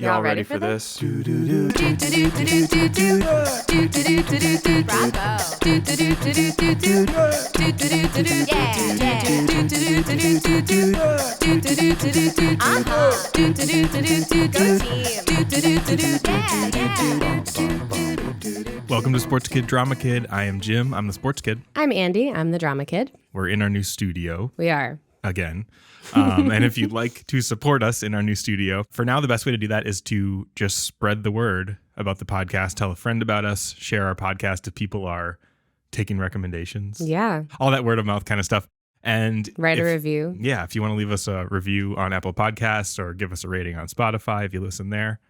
Y'all ready for this? Bravo. Welcome to Sports Kid Drama Kid. I am Jim. I'm the Sports Kid. I'm Andi. I'm the Drama Kid. We're in our new studio. We are. Again. And if you'd like to support us in our new studio, for now, the best way to do that is to just spread the word about the podcast, tell a friend about us, share our podcast if people are taking recommendations. Yeah. All that word of mouth kind of stuff. And write a review. Yeah. If you want to leave us a review on Apple Podcasts or give us a rating on Spotify, if you listen there,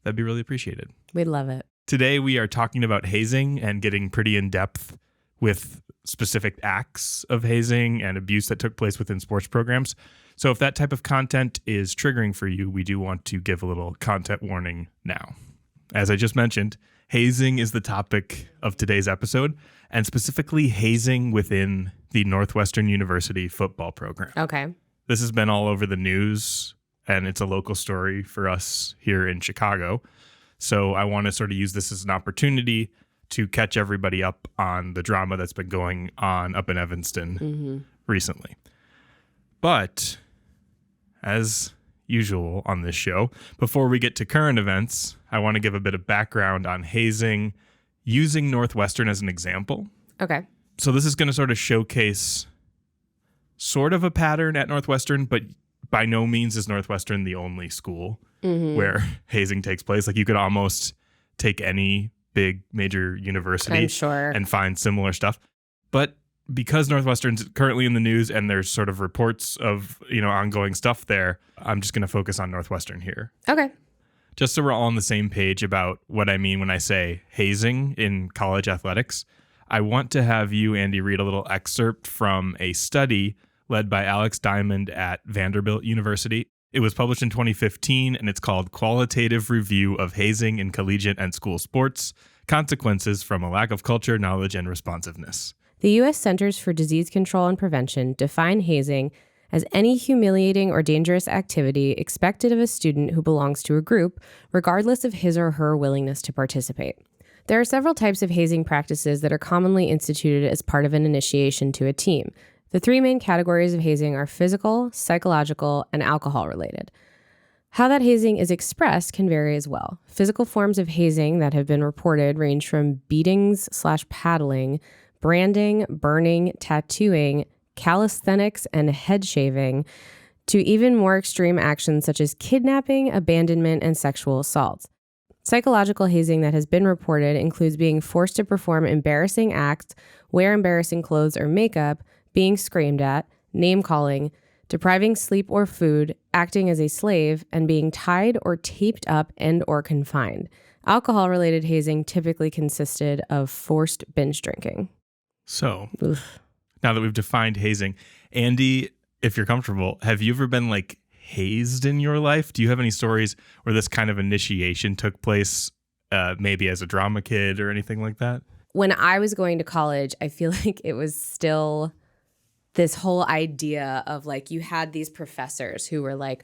that'd be really appreciated. We'd love it. Today, we are talking about hazing and getting pretty in depth with specific acts of hazing and abuse that took place within sports programs. So if that type of content is triggering for you, we do want to give a little content warning now. As I just mentioned, hazing is the topic of today's episode, and specifically hazing within the Northwestern University football program. Okay. This has been all over the news, and it's a local story for us here in Chicago. So I want to sort of use this as an opportunity to catch everybody up on the drama that's been going on up in Evanston recently. But as usual on this show, before we get to current events, I want to give a bit of background on hazing using Northwestern as an example. Okay. So this is going to sort of showcase sort of a pattern at Northwestern, but by no means is Northwestern the only school where hazing takes place. Like, you could almost take any big major university and find similar stuff. But because Northwestern's currently in the news and there's sort of reports of, ongoing stuff there, I'm just going to focus on Northwestern here. Okay. Just so we're all on the same page about what I mean when I say hazing in college athletics, I want to have you, Andi, read a little excerpt from a study led by Alex Diamond at Vanderbilt University. It was published in 2015, and it's called Qualitative Review of Hazing in Collegiate and School Sports, Consequences from a Lack of Culture, Knowledge, and Responsiveness. The U.S. Centers for Disease Control and Prevention define hazing as any humiliating or dangerous activity expected of a student who belongs to a group, regardless of his or her willingness to participate. There are several types of hazing practices that are commonly instituted as part of an initiation to a team. The three main categories of hazing are physical, psychological, and alcohol-related. How that hazing is expressed can vary as well. Physical forms of hazing that have been reported range from beatings/paddling, branding, burning, tattooing, calisthenics, and head shaving, to even more extreme actions such as kidnapping, abandonment, and sexual assaults. Psychological hazing that has been reported includes being forced to perform embarrassing acts, wear embarrassing clothes or makeup, being screamed at, name-calling, depriving sleep or food, acting as a slave, and being tied or taped up and or confined. Alcohol-related hazing typically consisted of forced binge drinking. So, now that we've defined hazing, Andi, if you're comfortable, have you ever been hazed in your life? Do you have any stories where this kind of initiation took place, maybe as a drama kid or anything like that? When I was going to college, I feel like it was still this whole idea of you had these professors who were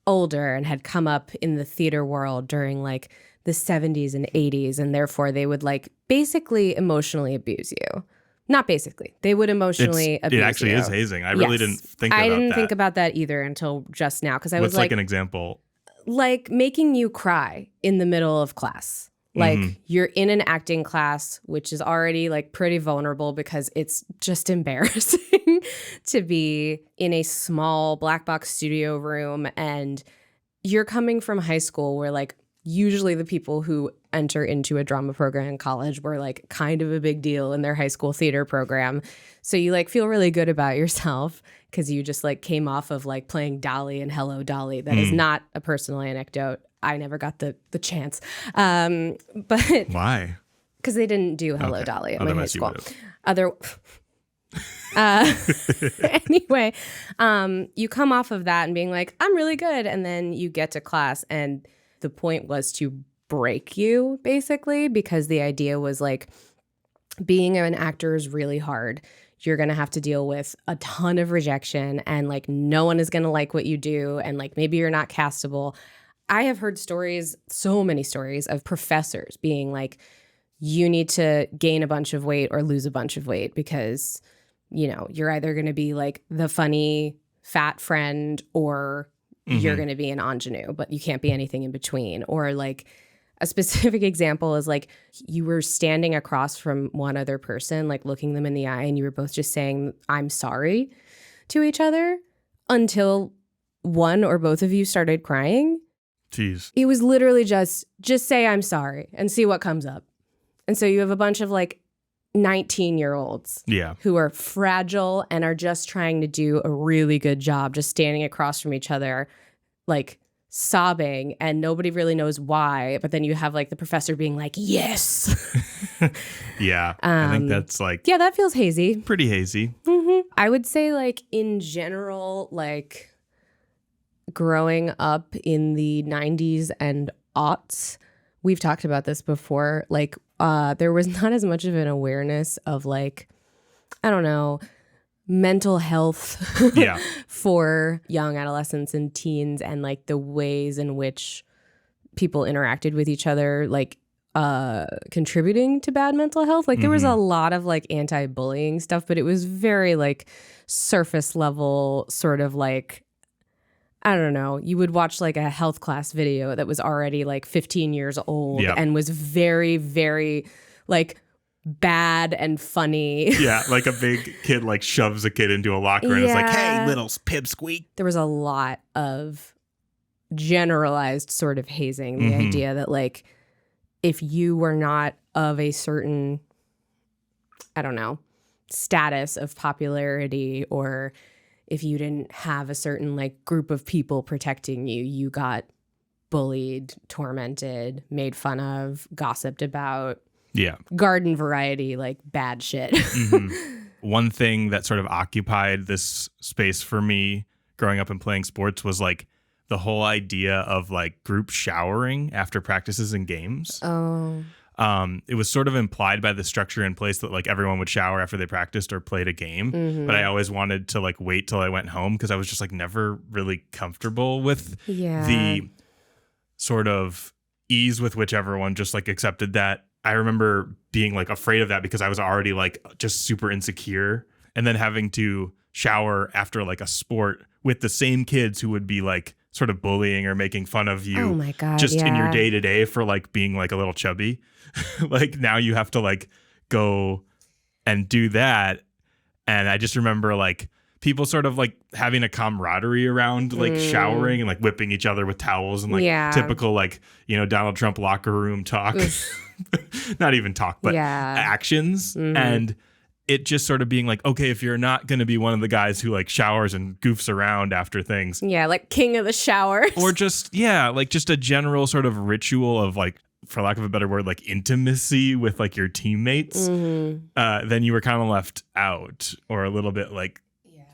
older and had come up in the theater world during the 70s and 80s, and therefore they would basically emotionally abuse you. Not basically. They would emotionally abuse you. It actually is hazing. I really didn't think about that. I didn't think about that either until just now, because I was What's an example? Making you cry in the middle of class. You're in an acting class, which is already pretty vulnerable because it's just embarrassing to be in a small black box studio room, and you're coming from high school where usually the people who enter into a drama program in college were kind of a big deal in their high school theater program. So you feel really good about yourself because you just came off of playing Dolly and Hello Dolly. That is not a personal anecdote. I never got the chance. But why? Because they didn't do Hello Dolly at my high school. Anyway, you come off of that and being I'm really good. And then you get to class, and the point was to break you, basically, because the idea was being an actor is really hard. You're going to have to deal with a ton of rejection, and no one is going to like what you do, and maybe you're not castable. I have heard stories, so many stories of professors being like, you need to gain a bunch of weight or lose a bunch of weight because, you're either going to be like the funny fat friend or you're going to be an ingenue, but you can't be anything in between. Or like a specific example is like you were standing across from one other person, like looking them in the eye, and you were both just saying, I'm sorry to each other until one or both of you started crying. Jeez. It was literally just say I'm sorry and see what comes up. And so you have a bunch of like 19-year-olds who are fragile and are just trying to do a really good job, just standing across from each other, like sobbing, and nobody really knows why. But then you have like the professor being like, yes. Yeah. I think that's like. Yeah, that feels hazy. Pretty hazy. Mm-hmm. I would say like in general, like growing up in the 90s and aughts, we've talked about this before, like there was not as much of an awareness of like, I don't know, mental health for young adolescents and teens, and like the ways in which people interacted with each other, like contributing to bad mental health. Like there was a lot of like anti-bullying stuff, but it was very like surface level, sort of like, I don't know, you would watch like a health class video that was already like 15 years old and was very, very like bad and funny. Yeah, like a big kid like shoves a kid into a locker and is like, hey, little pipsqueak. There was a lot of generalized sort of hazing. The idea that like if you were not of a certain, I don't know, status of popularity, or if you didn't have a certain like group of people protecting you, you got bullied, tormented, made fun of, gossiped about. Yeah. Garden variety, like bad shit. One thing that sort of occupied this space for me growing up and playing sports was like the whole idea of like group showering after practices and games. Oh. It was sort of implied by the structure in place that like everyone would shower after they practiced or played a game. But I always wanted to like wait till I went home because I was just like never really comfortable with the sort of ease with which everyone just like accepted that. I remember being like afraid of that because I was already like just super insecure, and then having to shower after like a sport with the same kids who would be like sort of bullying or making fun of you. Oh my God, just in your day to day for like being like a little chubby. Like now you have to like go and do that. And I just remember like people sort of like having a camaraderie around like showering and like whipping each other with towels and like typical like, Donald Trump locker room talk. Not even talk, but actions. And it just sort of being like, okay, if you're not going to be one of the guys who like showers and goofs around after things. Yeah, like king of the showers. Or just, like just a general sort of ritual of like, for lack of a better word, like intimacy with like your teammates, then you were kind of left out, or a little bit like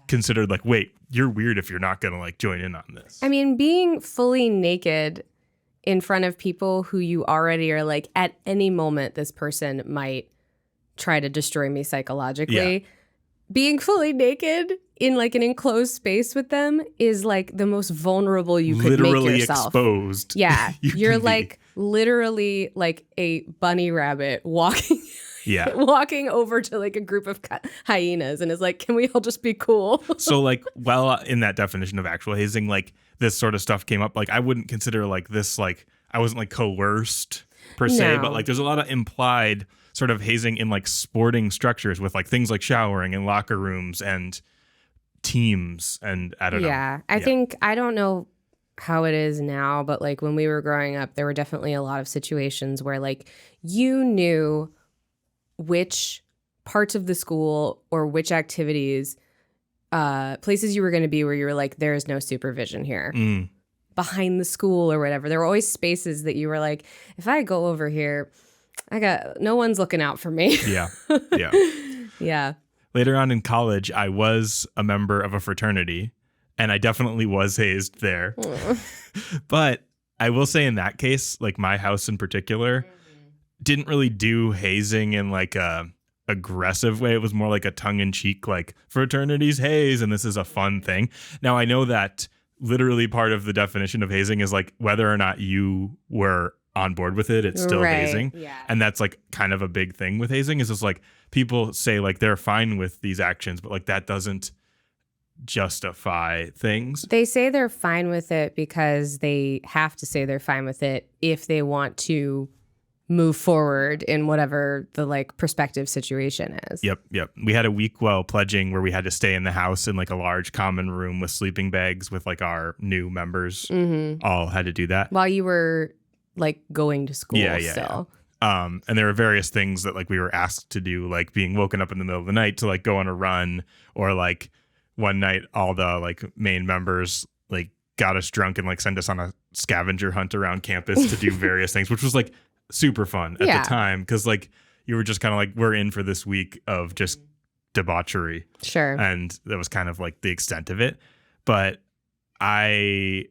considered like, wait, you're weird if you're not going to like join in on this. I mean, being fully naked in front of people who you already are like, at any moment, this person might try to destroy me psychologically. Yeah. Being fully naked in like an enclosed space with them is like the most vulnerable you could make yourself. Exposed. Yeah. You're like literally like a bunny rabbit walking over to like a group of hyenas and is like, can we all just be cool? So like, well, in that definition of actual hazing, like this sort of stuff came up. Like I wouldn't consider like this, like I wasn't like coerced per se, but like there's a lot of implied sort of hazing in like sporting structures with like things like showering and locker rooms and teams, and I don't know. Yeah, I think, I don't know how it is now, but like when we were growing up, there were definitely a lot of situations where like you knew which parts of the school or which activities, places you were going to be where you were like, there is no supervision here. Behind the school or whatever. There were always spaces that you were like, if I go over here, no one's looking out for me. Yeah. Later on in college, I was a member of a fraternity, and I definitely was hazed there. But I will say in that case, like my house in particular, didn't really do hazing in like a aggressive way. It was more like a tongue-in-cheek, like fraternities haze, and this is a fun thing. Now I know that literally part of the definition of hazing is like whether or not you were on board with it, it's still hazing. Yeah. And that's like kind of a big thing with hazing is just like people say like they're fine with these actions, but like that doesn't justify things. They say they're fine with it because they have to say they're fine with it if they want to move forward in whatever the like prospective situation is. Yep. We had a week while pledging where we had to stay in the house in like a large common room with sleeping bags with like our new members. All had to do that. While you were like going to school still. Yeah. And there were various things that like we were asked to do, like being woken up in the middle of the night to like go on a run, or like one night all the like main members like got us drunk and like sent us on a scavenger hunt around campus to do various things, which was like super fun at the time because like you were just kind of like, we're in for this week of just debauchery. Sure. And that was kind of like the extent of it. But I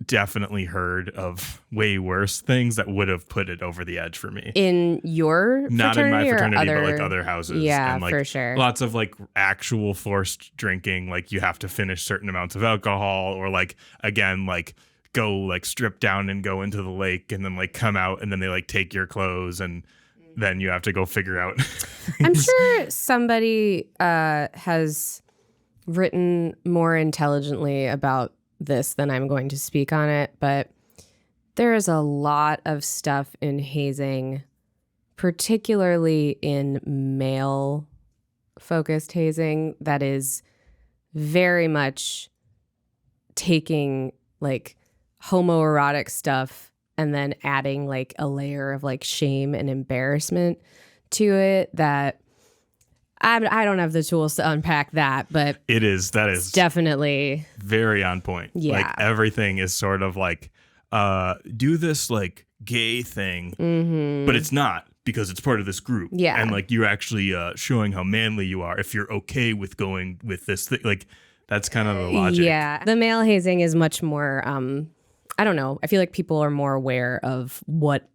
definitely heard of way worse things that would have put it over the edge for me. In your not in my fraternity, but like other houses. Yeah, and like for sure. Lots of like actual forced drinking, like you have to finish certain amounts of alcohol, or like again, like go like strip down and go into the lake and then like come out and then they like take your clothes and then you have to go figure out. I'm sure somebody has written more intelligently about this than I'm going to speak on it, but there is a lot of stuff in hazing, particularly in male focused hazing, that is very much taking like homoerotic stuff and then adding like a layer of like shame and embarrassment to it that I don't have the tools to unpack that, but that is definitely very on point. Yeah. Like everything is sort of like, do this like gay thing, but it's not because it's part of this group. Yeah. And like you're actually showing how manly you are if you're okay with going with this thing. Like that's kind of the logic. Yeah. The male hazing is much more, I don't know. I feel like people are more aware of what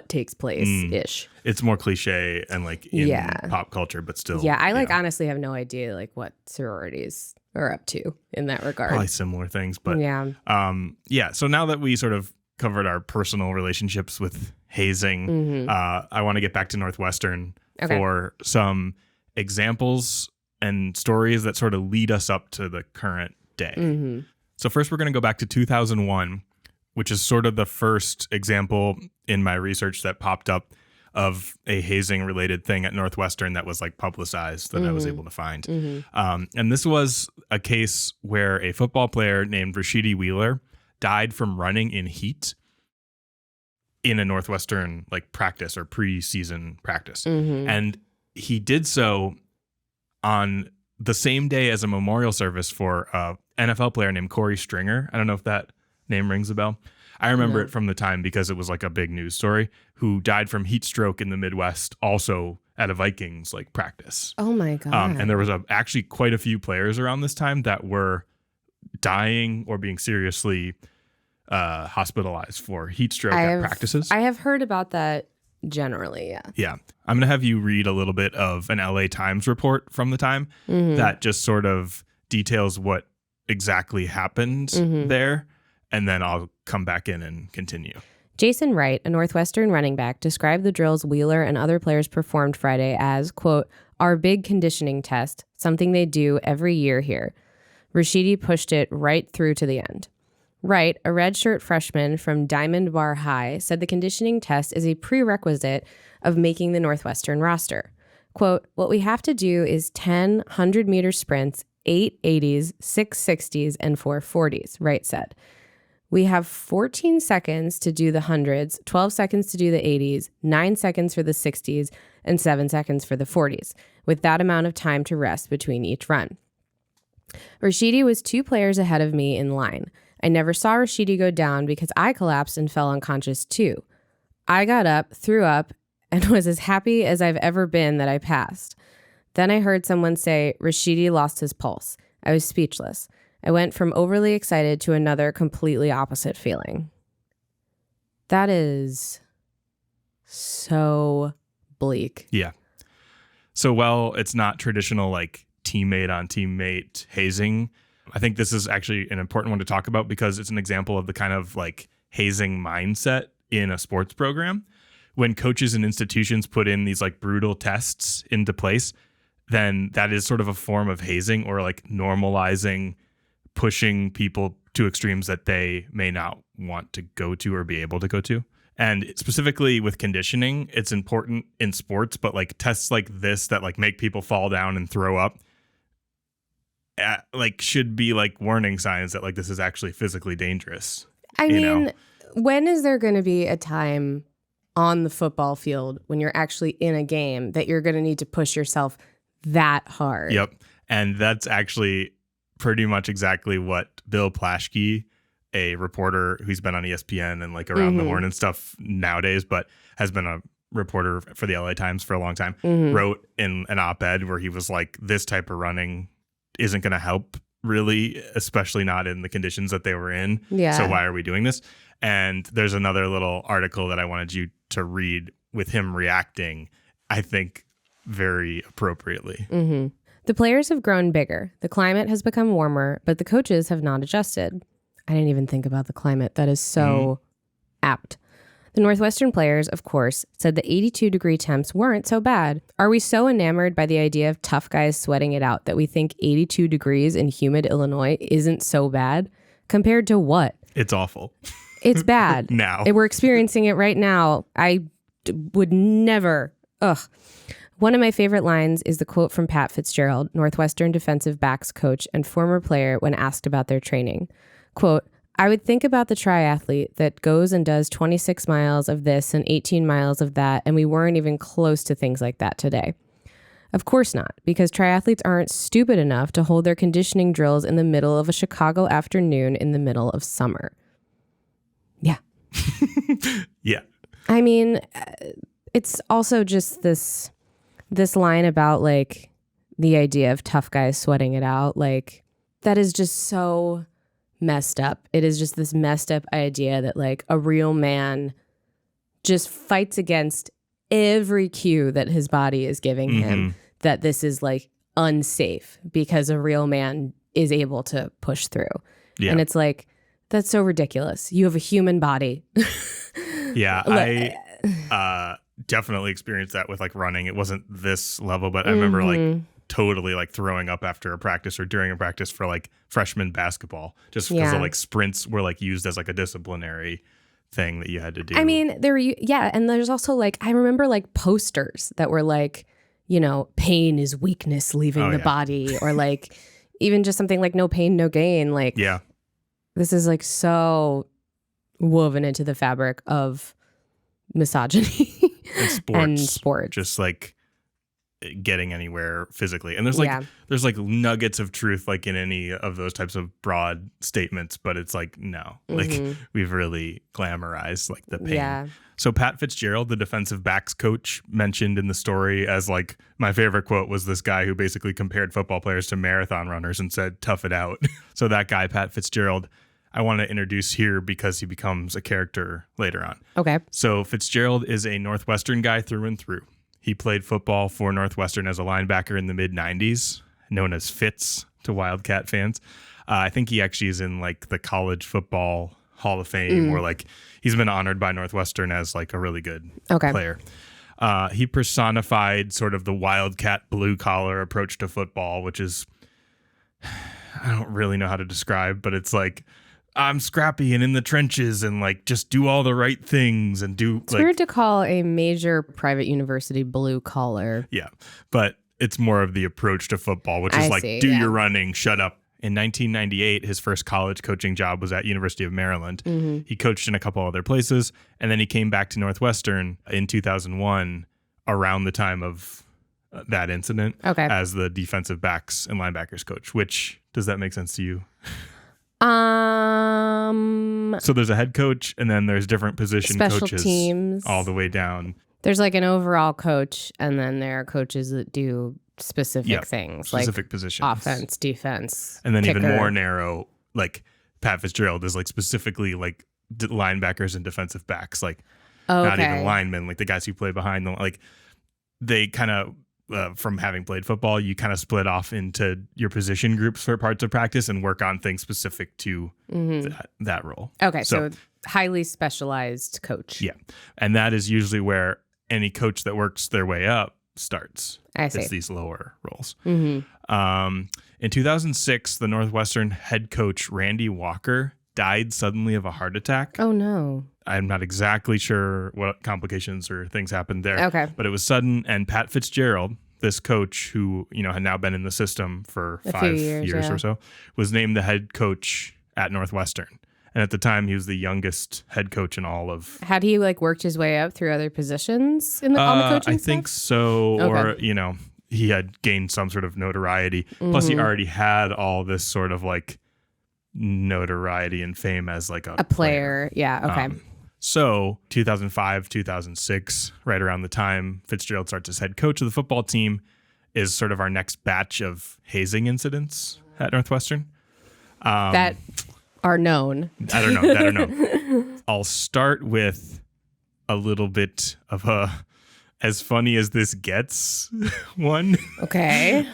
takes place ish. It's more cliche and like in pop culture, but still. Yeah, I like honestly have no idea like what sororities are up to in that regard. Probably similar things, but yeah. So now that we sort of covered our personal relationships with hazing, I want to get back to Northwestern for some examples and stories that sort of lead us up to the current day. So first we're going to go back to 2001, which is sort of the first example in my research that popped up of a hazing related thing at Northwestern that was like publicized that I was able to find. And this was a case where a football player named Rashidi Wheeler died from running in heat in a Northwestern like practice or preseason practice. And he did so on the same day as a memorial service for a NFL player named Corey Stringer. I don't know if that name rings a bell. I remember it from the time because it was like a big news story, who died from heat stroke in the Midwest, also at a Vikings like practice. Oh my God. And there was actually quite a few players around this time that were dying or being seriously hospitalized for heat stroke at practices. I have heard about that generally, yeah. Yeah. I'm going to have you read a little bit of an LA Times report from the time that just sort of details what exactly happened there. And then I'll come back in and continue. Jason Wright, a Northwestern running back, described the drills Wheeler and other players performed Friday as, quote, our big conditioning test, something they do every year here. Rashidi pushed it right through to the end. Wright, a redshirt freshman from Diamond Bar High, said the conditioning test is a prerequisite of making the Northwestern roster. Quote, what we have to do is 10 100-meter sprints, 8 80s, 6 60s, and 4 40s, Wright said. We have 14 seconds to do the 100s, 12 seconds to do the 80s, 9 seconds for the 60s, and 7 seconds for the 40s, with that amount of time to rest between each run. Rashidi was 2 players ahead of me in line. I never saw Rashidi go down because I collapsed and fell unconscious too. I got up, threw up, and was as happy as I've ever been that I passed. Then I heard someone say, Rashidi lost his pulse. I was speechless. I went from overly excited to another completely opposite feeling. That is so bleak. Yeah. So while it's not traditional like teammate on teammate hazing, I think this is actually an important one to talk about because it's an example of the kind of like hazing mindset in a sports program. When coaches and institutions put in these like brutal tests into place, then that is sort of a form of hazing or like normalizing, pushing people to extremes that they may not want to go to or be able to go to. And specifically with conditioning, it's important in sports, but like tests like this that like make people fall down and throw up, like should be like warning signs that like this is actually physically dangerous. I mean, when is there going to be a time on the football field when you're actually in a game that you're going to need to push yourself that hard? Yep. And that's actually pretty much exactly what Bill Plaschke, a reporter who's been on ESPN and like around the horn and stuff nowadays, but has been a reporter for the LA Times for a long time, wrote in an op-ed where he was like, this type of running isn't going to help really, especially not in the conditions that they were in. Yeah. So why are we doing this? And there's another little article that I wanted you to read with him reacting, I think, very appropriately. The players have grown bigger. The climate has become warmer, but the coaches have not adjusted. I didn't even think about the climate. That is so apt. The Northwestern players, of course, said the 82-degree temps weren't so bad. Are we so enamored by the idea of tough guys sweating it out that we think 82 degrees in humid Illinois isn't so bad? Compared to what? It's awful. It's bad. Now. We're experiencing it right now. I would never. Ugh. One of my favorite lines is the quote from Pat Fitzgerald, Northwestern defensive backs coach and former player, when asked about their training. Quote, I would think about the triathlete that goes and does 26 miles of this and 18 miles of that, and we weren't even close to things like that today. Of course not, because triathletes aren't stupid enough to hold their conditioning drills in the middle of a Chicago afternoon in the middle of summer. Yeah. Yeah. I mean, it's also just this line about like the idea of tough guys sweating it out. Like that is just so messed up. It is just this messed up idea that like a real man just fights against every cue that his body is giving him, that this is like unsafe because a real man is able to push through. Yeah. And it's like, that's so ridiculous. You have a human body. Yeah. I definitely experienced that with like running. It wasn't this level, but I remember like totally like throwing up after a practice or during a practice for like freshman basketball, just because the like sprints were like used as like a disciplinary thing that you had to do. I mean, and there's also like, I remember like posters that were like, you know, pain is weakness leaving the body, or like even just something like no pain, no gain. Like, this is like so woven into the fabric of misogyny and sports. Just like getting anywhere physically. And there's like nuggets of truth like in any of those types of broad statements, but it's like, no, like we've really glamorized like the pain. Yeah. So Pat Fitzgerald, the defensive backs coach, mentioned in the story as like, my favorite quote was this guy who basically compared football players to marathon runners and said, tough it out. So that guy, Pat Fitzgerald, I want to introduce here because he becomes a character later on. Okay. So Fitzgerald is a Northwestern guy through and through. He played football for Northwestern as a linebacker in the mid-90s, known as Fitz to Wildcat fans. I think he actually is in like the College Football Hall of Fame, or like he's been honored by Northwestern as like a really good player. He personified sort of the Wildcat blue-collar approach to football, which is, I don't really know how to describe, but it's like, I'm scrappy and in the trenches and like just do all the right things and do. It's weird to call a major private university blue collar. Yeah, but it's more of the approach to football, which is do your running, shut up. In 1998, his first college coaching job was at University of Maryland. He coached in a couple other places, and then he came back to Northwestern in 2001 around the time of that incident as the defensive backs and linebackers coach. Which, does that make sense to you? So there's a head coach, and then there's different position coaches teams all the way down. There's like an overall coach, and then there are coaches that do specific things, specific like positions, offense, defense, and then kicker. Even more narrow. Like Pat Fitzgerald is like specifically like linebackers and defensive backs, like not even linemen, like the guys who play behind them. Like they kind of from having played football, you kind of split off into your position groups for parts of practice and work on things specific to that role. Okay, so highly specialized coach. Yeah. And that is usually where any coach that works their way up starts. I see. It's these lower roles. Mm-hmm. In 2006, the Northwestern head coach, Randy Walker, died suddenly of a heart attack. Oh, no. I'm not exactly sure what complications or things happened there. Okay. But it was sudden. And Pat Fitzgerald, this coach who, had now been in the system for 5 years or so, was named the head coach at Northwestern. And at the time, he was the youngest head coach in all of... Had he worked his way up through other positions on the coaching I staff? think so. Okay. Or, he had gained some sort of notoriety. Plus, he already had all this sort of notoriety and fame as a player. Yeah. Okay. So 2005, 2006, right around the time Fitzgerald starts as head coach of the football team, is sort of our next batch of hazing incidents at Northwestern. That are known. I don't know. That are known. I'll start with a little bit of a as funny as this gets one. Okay.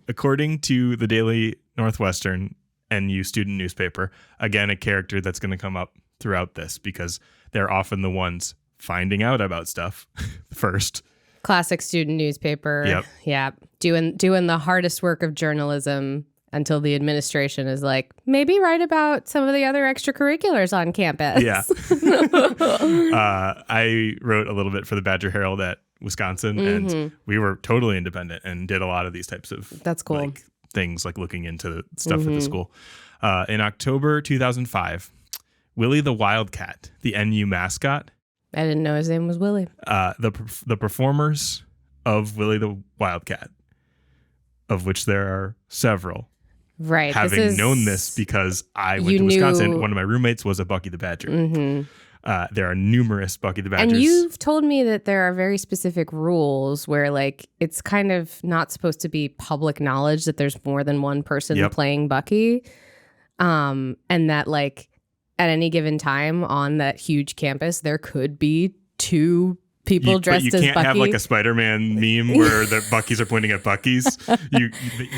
According to the Daily Northwestern NU student newspaper, again, a character that's going to come up throughout this because they're often the ones finding out about stuff first. Classic student newspaper. Yep. Yeah. Doing the hardest work of journalism until the administration is maybe write about some of the other extracurriculars on campus. Yeah. I wrote a little bit for the Badger Herald at Wisconsin, and we were totally independent and did a lot of these types of That's cool. Things looking into stuff at the school. In October 2005, Willie the Wildcat, the NU mascot. I didn't know his name was Willie. The performers of Willie the Wildcat, of which there are several. Right. Having known this because I went to Wisconsin, one of my roommates was a Bucky the Badger. There are numerous Bucky the Badgers. And you've told me that there are very specific rules where it's kind of not supposed to be public knowledge that there's more than one person playing Bucky. And that at any given time on that huge campus, there could be two people dressed as Bucky. You can't have a Spider-Man meme where the Buckies are pointing at Buckies.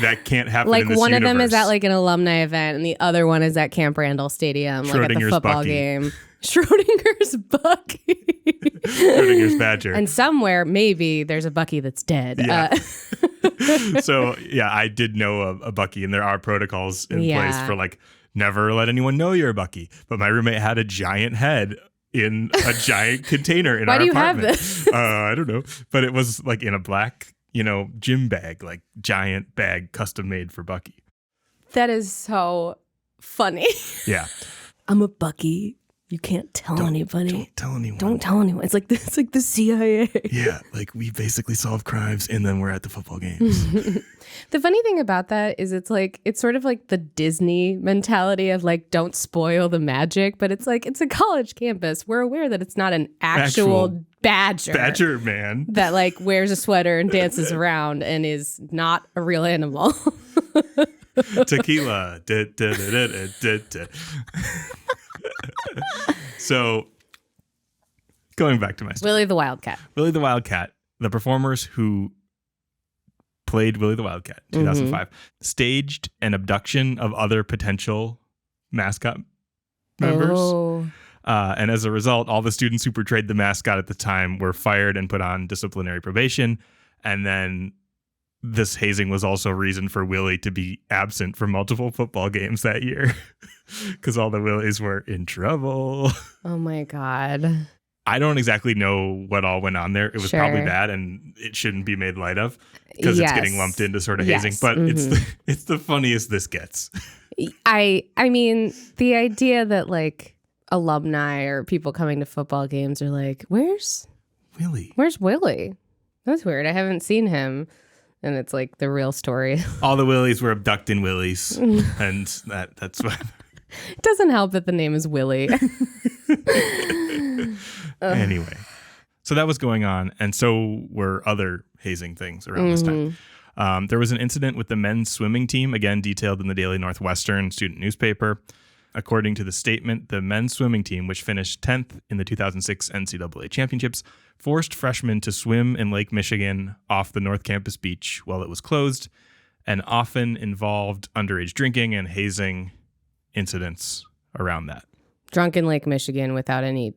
That can't happen in this one universe. of them is at an alumni event and the other one is at Camp Randall Stadium, at the football game. Schrodinger's Bucky. Schrodinger's Badger. And somewhere, maybe, there's a Bucky that's dead. Yeah. So, I did know a Bucky, and there are protocols in place for never let anyone know you're a Bucky. But my roommate had a giant head in a giant container in our apartment. Why do you have this? I don't know. But it was in a black, gym bag, giant bag custom made for Bucky. That is so funny. Yeah. I'm a Bucky. You can't tell anybody. Don't tell anyone. Don't tell anyone. It's like the CIA. Yeah, we basically solve crimes and then we're at the football games. The funny thing about that is it's sort of the Disney mentality of don't spoil the magic, but it's it's a college campus. We're aware that it's not an actual badger. Badger man. That wears a sweater and dances around and is not a real animal. Tequila. So, going back to my story. Willie the Wildcat. Willie the Wildcat, the performers who played Willie the Wildcat in 2005, staged an abduction of other potential mascot members. Oh. And as a result, all the students who portrayed the mascot at the time were fired and put on disciplinary probation. And then this hazing was also a reason for Willie to be absent from multiple football games that year because all the Willies were in trouble. Oh, my God. I don't exactly know what all went on there. It was probably bad and it shouldn't be made light of because it's getting lumped into sort of hazing. But it's the funniest this gets. I mean, the idea that alumni or people coming to football games are where's Willie? Where's Willie? That's weird. I haven't seen him. And it's the real story. All the Willies were abducting Willies. And that's what. It doesn't help that the name is Willie. Anyway, so that was going on. And so were other hazing things around this time. There was an incident with the men's swimming team, again, detailed in the Daily Northwestern student newspaper. According to the statement, the men's swimming team, which finished 10th in the 2006 NCAA championships, forced freshmen to swim in Lake Michigan off the North Campus beach while it was closed, and often involved underage drinking and hazing incidents around that. Drunk in Lake Michigan without any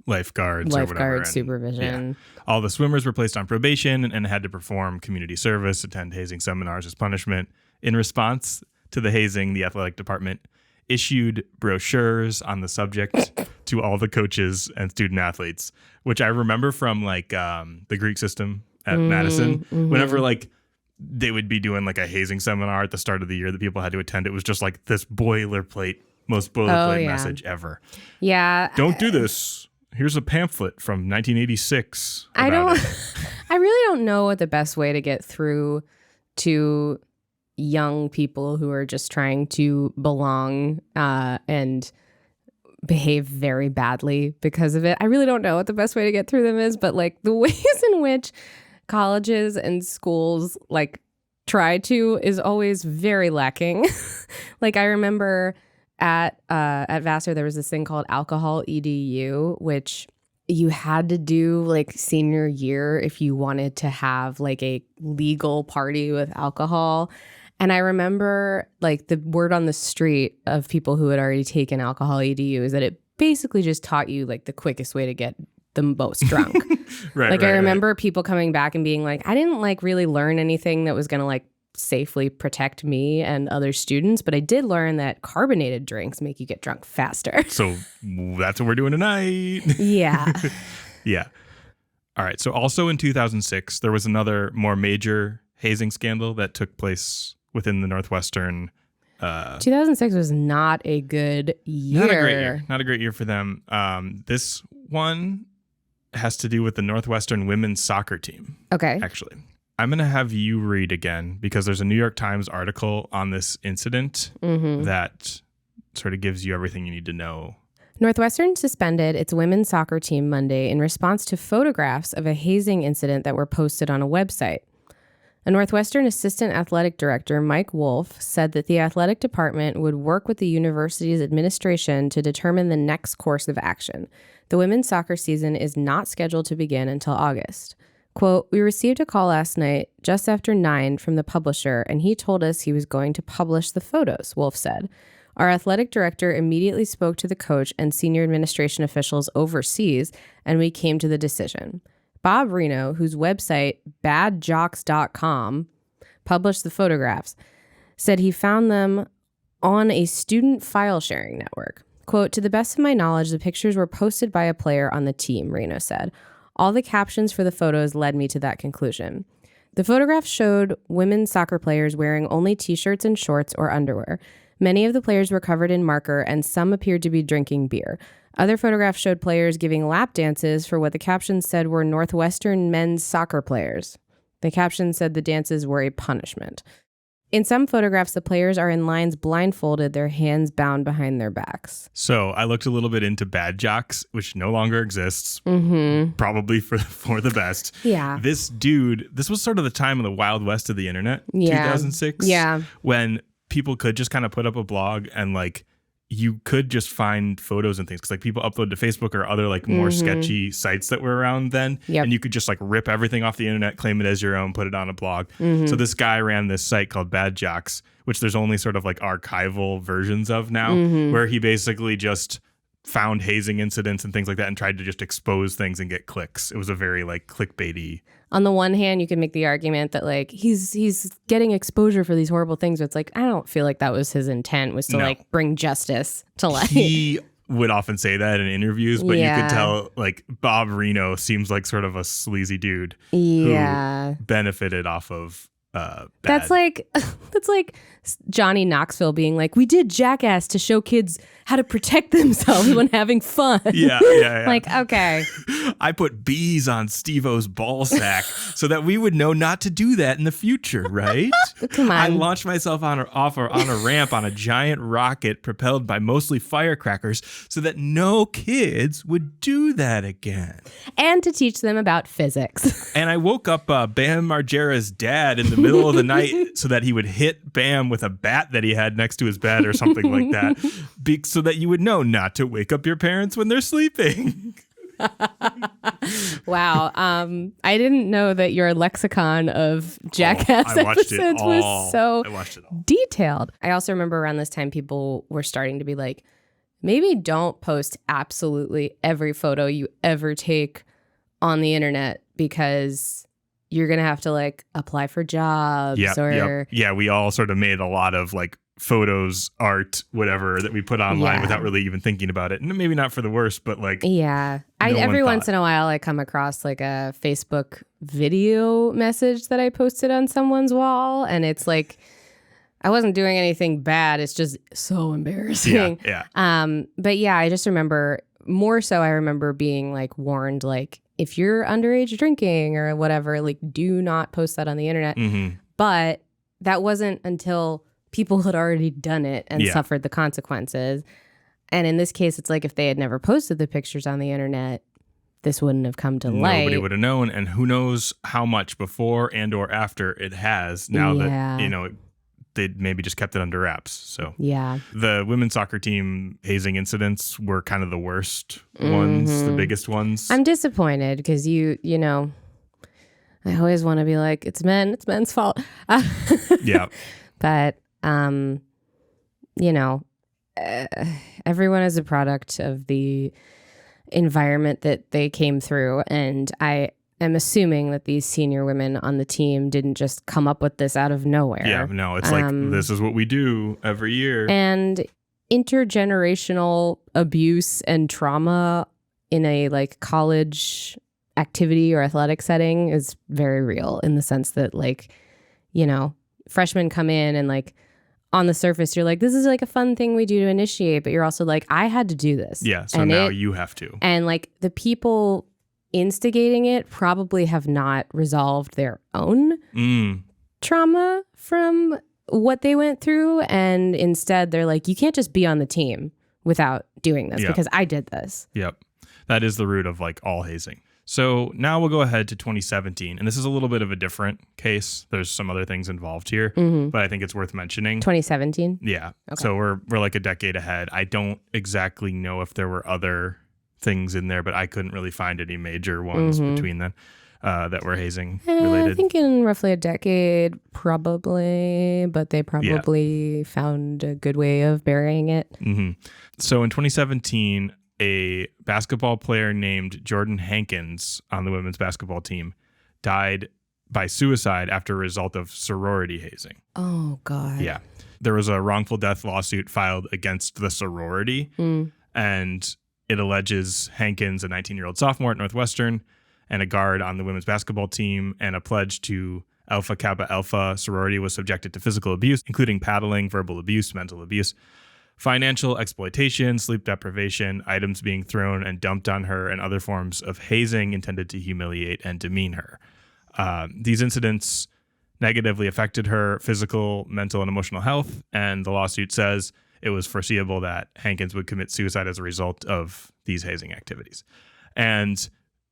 lifeguards or whatever. Supervision. Yeah. All the swimmers were placed on probation and had to perform community service, attend hazing seminars as punishment. In response to the hazing, the athletic department issued brochures on the subject to all the coaches and student athletes, which I remember from the Greek system at Madison. Whenever they would be doing a hazing seminar at the start of the year that people had to attend, it was just this most boilerplate message ever. Yeah. Don't do this. Here's a pamphlet from 1986. I really don't know what the best way to get through to young people who are just trying to belong and behave very badly because of it. I really don't know what the best way to get through them is, but the ways in which colleges and schools try to is always very lacking. I remember at Vassar there was this thing called alcohol EDU, which you had to do senior year if you wanted to have a legal party with alcohol. And I remember the word on the street of people who had already taken alcohol EDU is that it basically just taught you the quickest way to get the most drunk. Right. I remember people coming back and being I didn't really learn anything that was going to safely protect me and other students, but I did learn that carbonated drinks make you get drunk faster. So that's what we're doing tonight. Yeah. Yeah. All right. So also in 2006, there was another more major hazing scandal that took place within the Northwestern. 2006 was not a good year. Not a great year for them. This one has to do with the Northwestern women's soccer team. Okay. Actually, I'm going to have you read again because there's a New York Times article on this incident that sort of gives you everything you need to know. Northwestern suspended its women's soccer team Monday in response to photographs of a hazing incident that were posted on a website. A Northwestern assistant athletic director, Mike Wolf, said that the athletic department would work with the university's administration to determine the next course of action. The women's soccer season is not scheduled to begin until August. Quote, "We received a call last night just after 9 from the publisher, and he told us he was going to publish the photos," Wolf said. "Our athletic director immediately spoke to the coach and senior administration officials overseas, and we came to the decision." Bob Reno, whose website, badjocks.com, published the photographs, said he found them on a student file sharing network. Quote, "To the best of my knowledge, the pictures were posted by a player on the team," Reno said. "All the captions for the photos led me to that conclusion." The photographs showed women's soccer players wearing only t-shirts and shorts or underwear. Many of the players were covered in marker, and some appeared to be drinking beer. Other photographs showed players giving lap dances for what the captions said were Northwestern men's soccer players. The caption said the dances were a punishment. In some photographs, the players are in lines blindfolded, their hands bound behind their backs. So I looked a little bit into Bad Jocks, which no longer exists, probably for the best. Yeah. This dude, this was sort of the time of the Wild West of the internet, Yeah. 2006. Yeah. When people could just kind of put up a blog and you could just find photos and things because people upload to Facebook or other more sketchy sites that were around then. Yep. And you could just rip everything off the internet, claim it as your own, put it on a blog. So this guy ran this site called Bad Jocks, which there's only sort of archival versions of now, where he basically just found hazing incidents and things like that and tried to just expose things and get clicks. It was a very clickbaity. On the one hand, you can make the argument that he's getting exposure for these horrible things, but it's I don't feel like that was his intent, was to bring justice to light. He would often say that in interviews, but you could tell Bob Reno seems like sort of a sleazy dude who benefited off of that's like Johnny Knoxville being "We did Jackass to show kids how to protect themselves when having fun." Yeah. Okay. I put bees on Steve-O's ball sack so that we would know not to do that in the future, right? Come on. I launched myself on a ramp on a giant rocket propelled by mostly firecrackers so that no kids would do that again. And to teach them about physics. And I woke up Bam Margera's dad in the middle of the night so that he would hit Bam with with a bat that he had next to his bed or something like that, so that you would know not to wake up your parents when they're sleeping. Wow. I didn't know that your lexicon of Jackass episodes was so detailed. I also remember around this time people were starting to be like, maybe don't post absolutely every photo you ever take on the internet because you're going to have to like apply for jobs Yeah, we all sort of made a lot of like photos, art, whatever that we put online without really even thinking about it. And maybe not for the worst, but like every once in a while I come across like a Facebook video message that I posted on someone's wall, and it's like I wasn't doing anything bad. It's just so embarrassing. But yeah, I just remember more so I remember being like warned, like if you're underage drinking or whatever, like do not post that on the internet. But that wasn't until people had already done it and suffered the consequences. And in this case, it's like if they had never posted the pictures on the internet, this wouldn't have come to light. Nobody would have known. And who knows how much before and or after it has now that, you know, they maybe just kept it under wraps. So the women's soccer team hazing incidents were kind of the worst ones, the biggest ones. I'm disappointed because you know, I always want to be like, it's men's fault. But you know, everyone is a product of the environment that they came through. And I am assuming that these senior women on the team didn't just come up with this out of nowhere. Yeah, no, it's like, this is what we do every year. And intergenerational abuse and trauma in a like college activity or athletic setting is very real in the sense that like, you know, freshmen come in and like on the surface, you're like, this is like a fun thing we do to initiate, but you're also like, I had to do this. Yeah. So and now you have to. And like the people instigating it probably have not resolved their own trauma from what they went through. And instead they're like, you can't just be on the team without doing this because I did this. Yep. That is the root of like all hazing. So now we'll go ahead to 2017, and this is a little bit of a different case. There's some other things involved here, but I think it's worth mentioning. 2017? Yeah. Okay. So we're like a decade ahead. I don't exactly know if there were other things in there, but I couldn't really find any major ones between then that were hazing related. I think in roughly a decade, probably, but they probably found a good way of burying it. So in 2017, a basketball player named Jordan Hankins on the women's basketball team died by suicide after a result of sorority hazing. Oh, God. Yeah. There was a wrongful death lawsuit filed against the sorority, and it alleges Hankins, a 19-year-old sophomore at Northwestern, and a guard on the women's basketball team, and a pledge to Alpha Kappa Alpha sorority was subjected to physical abuse, including paddling, verbal abuse, mental abuse, financial exploitation, sleep deprivation, items being thrown and dumped on her, and other forms of hazing intended to humiliate and demean her. These incidents negatively affected her physical, mental, and emotional health, and the lawsuit says it was foreseeable that Hankins would commit suicide as a result of these hazing activities. And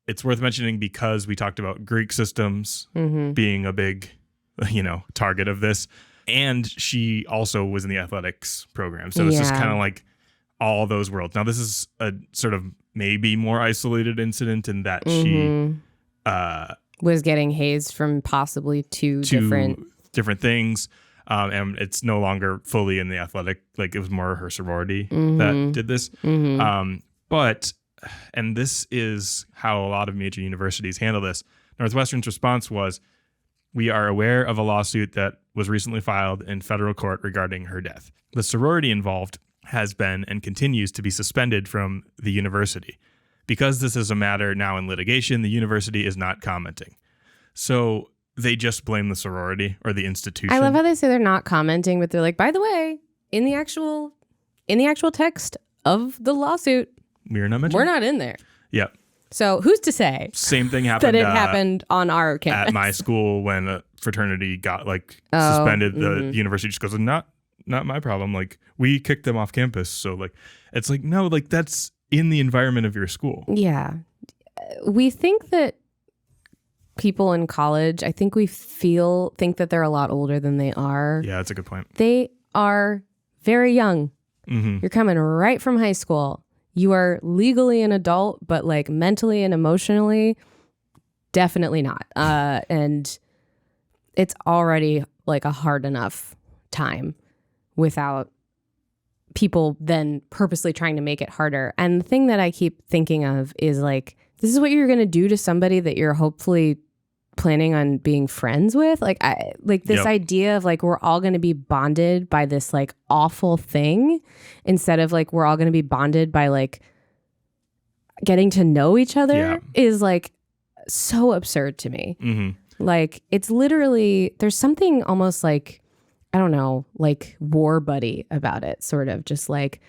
it's worth mentioning because we talked about Greek systems being a big, target of this. And she also was in the athletics program. So it's just kind of like all those worlds. Now, this is a sort of maybe more isolated incident in that she was getting hazed from possibly two different things. And it's no longer fully in the athletic. Like it was more her sorority that did this. But, and this is how a lot of major universities handle this. Northwestern's response was, we are aware of a lawsuit that was recently filed in federal court regarding her death. The sorority involved has been and continues to be suspended from the university. Because this is a matter now in litigation, the university is not commenting. So they just blame the sorority or the institution. I love how they say they're not commenting, but they're like, by the way, in the actual text of the lawsuit, we're not in there. Yep. So who's to say? Same thing happened. That it happened on our campus. At my school when a fraternity got suspended. The university just goes, not my problem. Like we kicked them off campus. So like, it's like, no, like that's in the environment of your school. Yeah. We think that people in college, I think we think that they're a lot older than they are. Yeah, that's a good point. They are very young. Mm-hmm. You're coming right from high school. You are legally an adult, but like mentally and emotionally, definitely not. And it's already like a hard enough time without people then purposely trying to make it harder. And the thing that I keep thinking of is like, this is what you're going to do to somebody that you're hopefully planning on being friends with. Like, this idea of like, we're all going to be bonded by this like awful thing instead of like, we're all going to be bonded by like getting to know each other is like so absurd to me. Mm-hmm. Like, it's literally, there's something almost like, I don't know, like war buddy about it, sort of just like,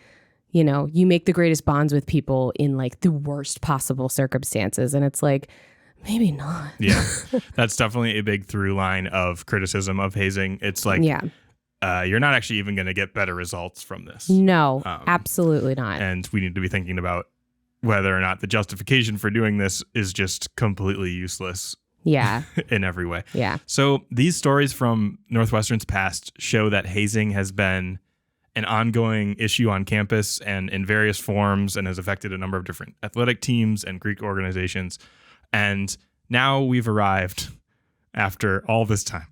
you know, you make the greatest bonds with people in like the worst possible circumstances. And it's like, maybe not. Yeah, that's definitely a big through line of criticism of hazing. It's like, you're not actually even going to get better results from this. No, absolutely not. And we need to be thinking about whether or not the justification for doing this is just completely useless. Yeah. In every way. Yeah. So these stories from Northwestern's past show that hazing has been an ongoing issue on campus and in various forms and has affected a number of different athletic teams and Greek organizations. And now we've arrived, after all this time,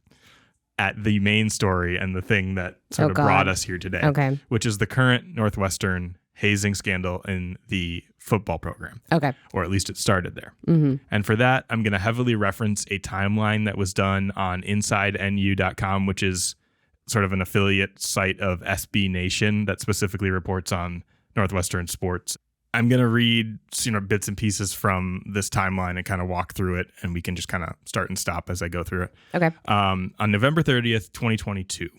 at the main story and the thing that sort of brought us here today, which is the current Northwestern hazing scandal in the football program. Okay. Or at least it started there. Mm-hmm. And for that, I'm going to heavily reference a timeline that was done on InsideNU.com, which is sort of an affiliate site of SB Nation that specifically reports on Northwestern sports. I'm going to read, bits and pieces from this timeline and kind of walk through it, and we can just kind of start and stop as I go through it. Okay. On November 30th, 2022,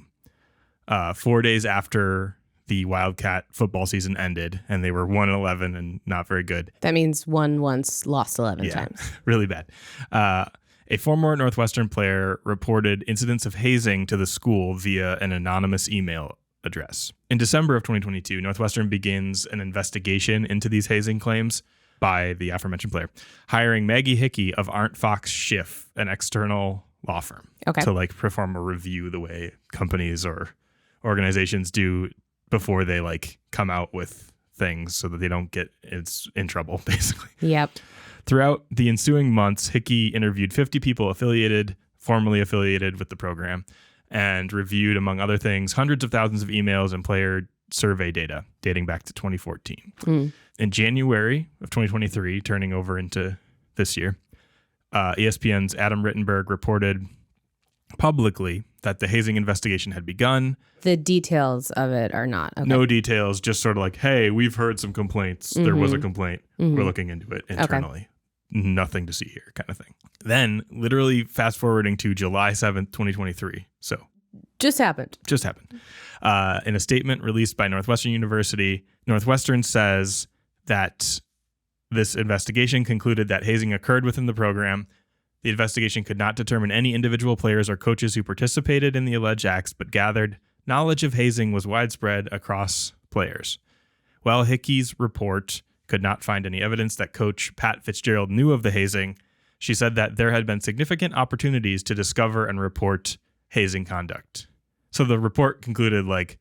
4 days after the Wildcat football season ended, and they were 1-11 and not very good. That means won once, lost 11 times. Really bad. A former Northwestern player reported incidents of hazing to the school via an anonymous email address. In December of 2022, Northwestern begins an investigation into these hazing claims by the aforementioned player, hiring Maggie Hickey of Arndt Fox Schiff, an external law firm, to like perform a review the way companies or organizations do before they like come out with things so that they don't get in trouble, basically. Yep. Throughout the ensuing months, Hickey interviewed 50 people formerly affiliated with the program, and reviewed, among other things, hundreds of thousands of emails and player survey data dating back to 2014. In January of 2023, turning over into this year, ESPN's Adam Rittenberg reported publicly that the hazing investigation had begun. The details of it are not. Okay. No details, just sort of like, hey, we've heard some complaints. Mm-hmm. There was a complaint. Mm-hmm. We're looking into it internally. Okay. Nothing to see here, kind of thing. Then, literally fast forwarding to July 7th, 2023. So, Just happened. In a statement released by Northwestern University, Northwestern says that this investigation concluded that hazing occurred within the program. The investigation could not determine any individual players or coaches who participated in the alleged acts, but gathered knowledge of hazing was widespread across players. While Hickey's report could not find any evidence that Coach Pat Fitzgerald knew of the hazing, she said that there had been significant opportunities to discover and report hazing conduct. So the report concluded, like,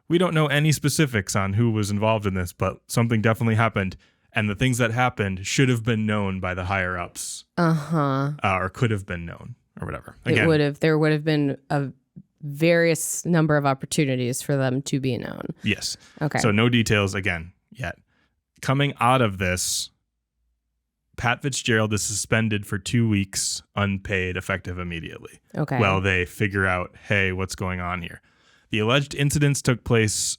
we don't know any specifics on who was involved in this, but something definitely happened. And the things that happened should have been known by the higher ups. Or could have been known or whatever. Again, there would have been a various number of opportunities for them to be known. Yes. Okay. So no details again yet. Coming out of this, Pat Fitzgerald is suspended for 2 weeks, unpaid, effective immediately. Okay. While they figure out, hey, what's going on here? The alleged incidents took place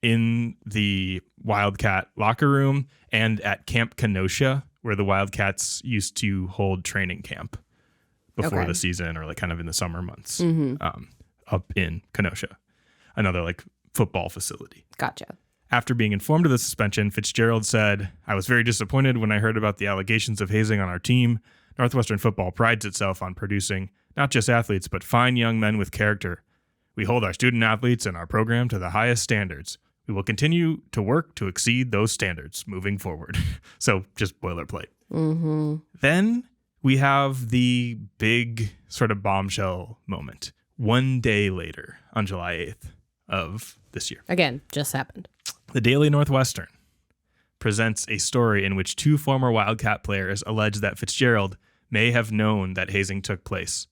in the Wildcat locker room and at Camp Kenosha, where the Wildcats used to hold training camp before the season, or like kind of in the summer months, up in Kenosha, another like football facility. Gotcha. After being informed of the suspension, Fitzgerald said, "I was very disappointed when I heard about the allegations of hazing on our team. Northwestern football prides itself on producing not just athletes, but fine young men with character. We hold our student athletes and our program to the highest standards. We will continue to work to exceed those standards moving forward." So just boilerplate. Mm-hmm. Then we have the big sort of bombshell moment 1 day later on July 8th of this year. Again, just happened. The Daily Northwestern presents a story in which 2 former Wildcat players allege that Fitzgerald may have known that hazing took place,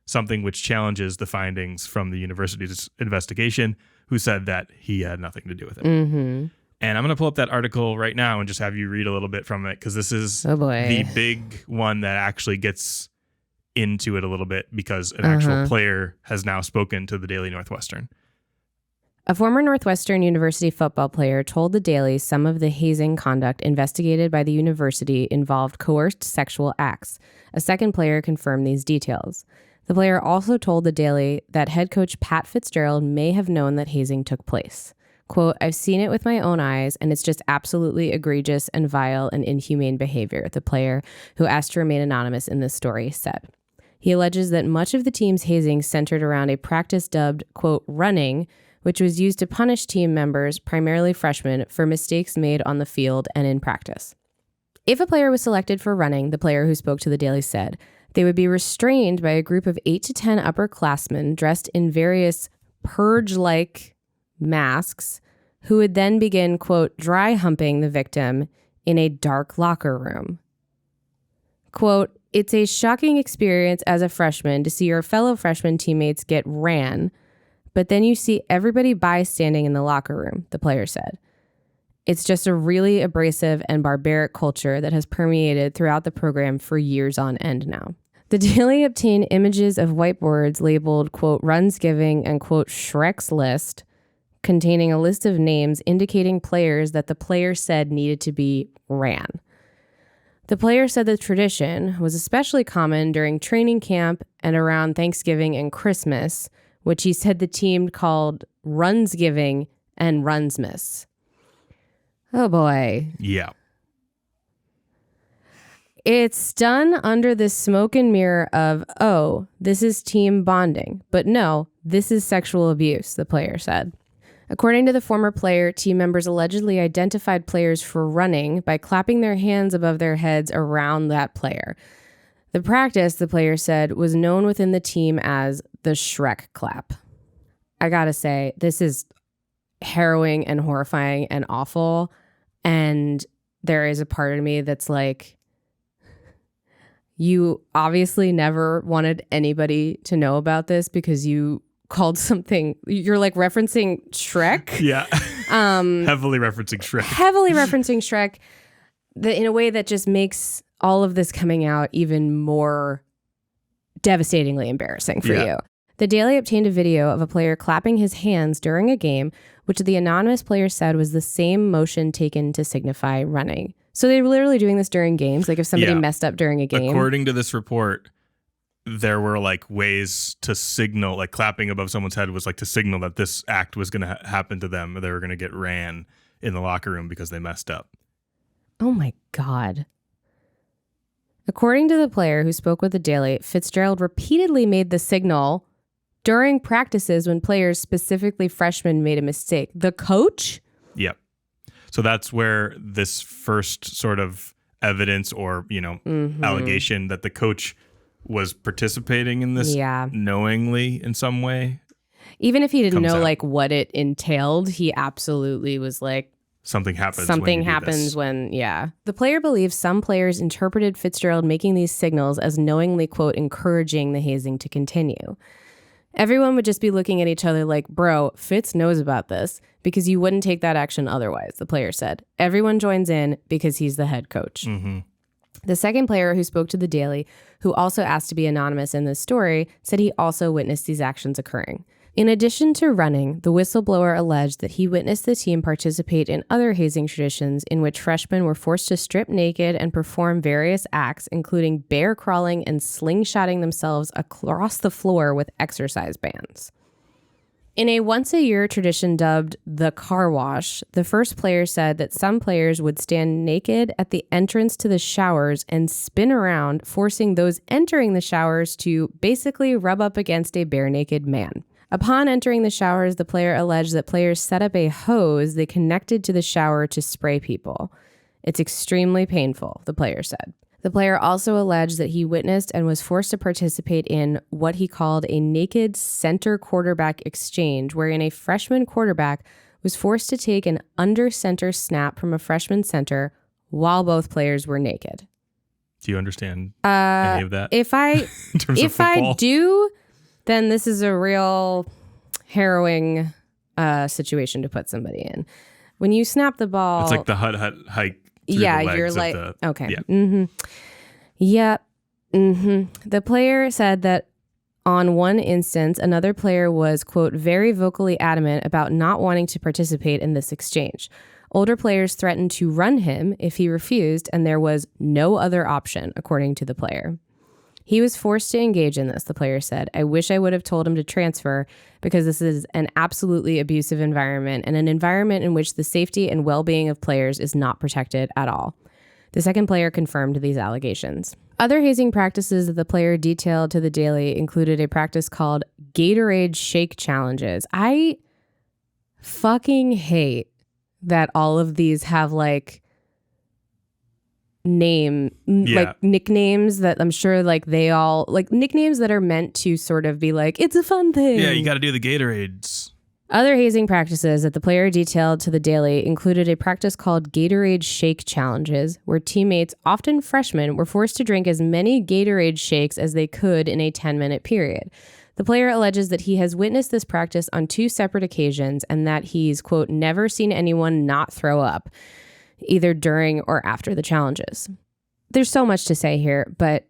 something which challenges the findings from the university's investigation, who said that he had nothing to do with it. Mm-hmm. And I'm going to pull up that article right now and just have you read a little bit from it, because this is the big one that actually gets into it a little bit, because an actual player has now spoken to the Daily Northwestern. A former Northwestern University football player told the Daily some of the hazing conduct investigated by the university involved coerced sexual acts. A second player confirmed these details. The player also told the Daily that head coach Pat Fitzgerald may have known that hazing took place. Quote, "I've seen it with my own eyes, and it's just absolutely egregious and vile and inhumane behavior," the player, who asked to remain anonymous in this story, said. He alleges that much of the team's hazing centered around a practice dubbed, quote, "running," which was used to punish team members, primarily freshmen, for mistakes made on the field and in practice. If a player was selected for running, the player who spoke to the Daily said, they would be restrained by a group of 8 to 10 upperclassmen dressed in various purge-like masks, who would then begin, quote, "dry humping" the victim in a dark locker room. Quote, "It's a shocking experience as a freshman to see your fellow freshman teammates get ran, but then you see everybody bystanding in the locker room," the player said. "It's just a really abrasive and barbaric culture that has permeated throughout the program for years on end now." The Daily obtained images of whiteboards labeled, quote, "Runsgiving" and, quote, "Shrek's List," containing a list of names indicating players that the player said needed to be ran. The player said the tradition was especially common during training camp and around Thanksgiving and Christmas, which he said the team called Runsgiving and Runsmas. Oh boy. Yeah. It's done under the smoke and mirror of, oh, this is team bonding. But no, this is sexual abuse, the player said. According to the former player, team members allegedly identified players for running by clapping their hands above their heads around that player. The practice, the player said, was known within the team as the Shrek clap. I gotta say, this is harrowing and horrifying and awful. And there is a part of me that's like, you obviously never wanted anybody to know about this because you called something, you're like referencing Shrek. Yeah. Heavily referencing Shrek. Heavily referencing Shrek in a way that just makes all of this coming out even more devastatingly embarrassing for you. The Daily obtained a video of a player clapping his hands during a game, which the anonymous player said was the same motion taken to signify running. So they were literally doing this during games, like if somebody messed up during a game. According to this report, there were like ways to signal, like clapping above someone's head was like to signal that this act was going to happen to them, or they were going to get ran in the locker room because they messed up. Oh my God. According to the player who spoke with the Daily, Fitzgerald repeatedly made the signal during practices when players, specifically freshmen, made a mistake. The coach? Yep. So that's where this first sort of evidence or, allegation that the coach was participating in this knowingly in some way. Even if he didn't know like what it entailed, he absolutely was like, something happens when The player believes some players interpreted Fitzgerald making these signals as knowingly, quote, encouraging the hazing to continue. Everyone would just be looking at each other like, bro, Fitz knows about this because you wouldn't take that action otherwise, the player said. Everyone joins in because he's the head coach. Mm-hmm. The second player who spoke to the Daily, who also asked to be anonymous in this story, said he also witnessed these actions occurring. In addition to running, the whistleblower alleged that he witnessed the team participate in other hazing traditions in which freshmen were forced to strip naked and perform various acts, including bear crawling and slingshotting themselves across the floor with exercise bands. In a once-a-year tradition dubbed the car wash, the first player said that some players would stand naked at the entrance to the showers and spin around, forcing those entering the showers to basically rub up against a bare-naked man. Upon entering the showers, the player alleged that players set up a hose they connected to the shower to spray people. It's extremely painful, the player said. The player also alleged that he witnessed and was forced to participate in what he called a naked center quarterback exchange, wherein a freshman quarterback was forced to take an under center snap from a freshman center while both players were naked. Do you understand any of that? If I in terms of if football? I do, then this is a real harrowing situation to put somebody in. When you snap the ball, It's like the hut hike. Through yeah, the legs you're of like, the, okay. Yeah. Mm-hmm. Yeah. Mm-hmm. The player said that on one instance, another player was, quote, very vocally adamant about not wanting to participate in this exchange. Older players threatened to run him if he refused, and there was no other option, according to the player. He was forced to engage in this, the player said. I wish I would have told him to transfer because this is an absolutely abusive environment and an environment in which the safety and well-being of players is not protected at all. The second player confirmed these allegations. Other hazing practices that the player detailed to the Daily included a practice called Gatorade Shake Challenges. I fucking hate that all of these have like like nicknames that I'm sure like they all like nicknames that are meant to sort of be like, it's a fun thing. Yeah, you got to do the Gatorades. Other hazing practices that the player detailed to the Daily included a practice called Gatorade Shake Challenges, where teammates, often freshmen, were forced to drink as many Gatorade shakes as they could in a 10-minute period. The player alleges that he has witnessed this practice on 2 separate occasions and that he's, quote, never seen anyone not throw up, either during or after the challenges. There's so much to say here, but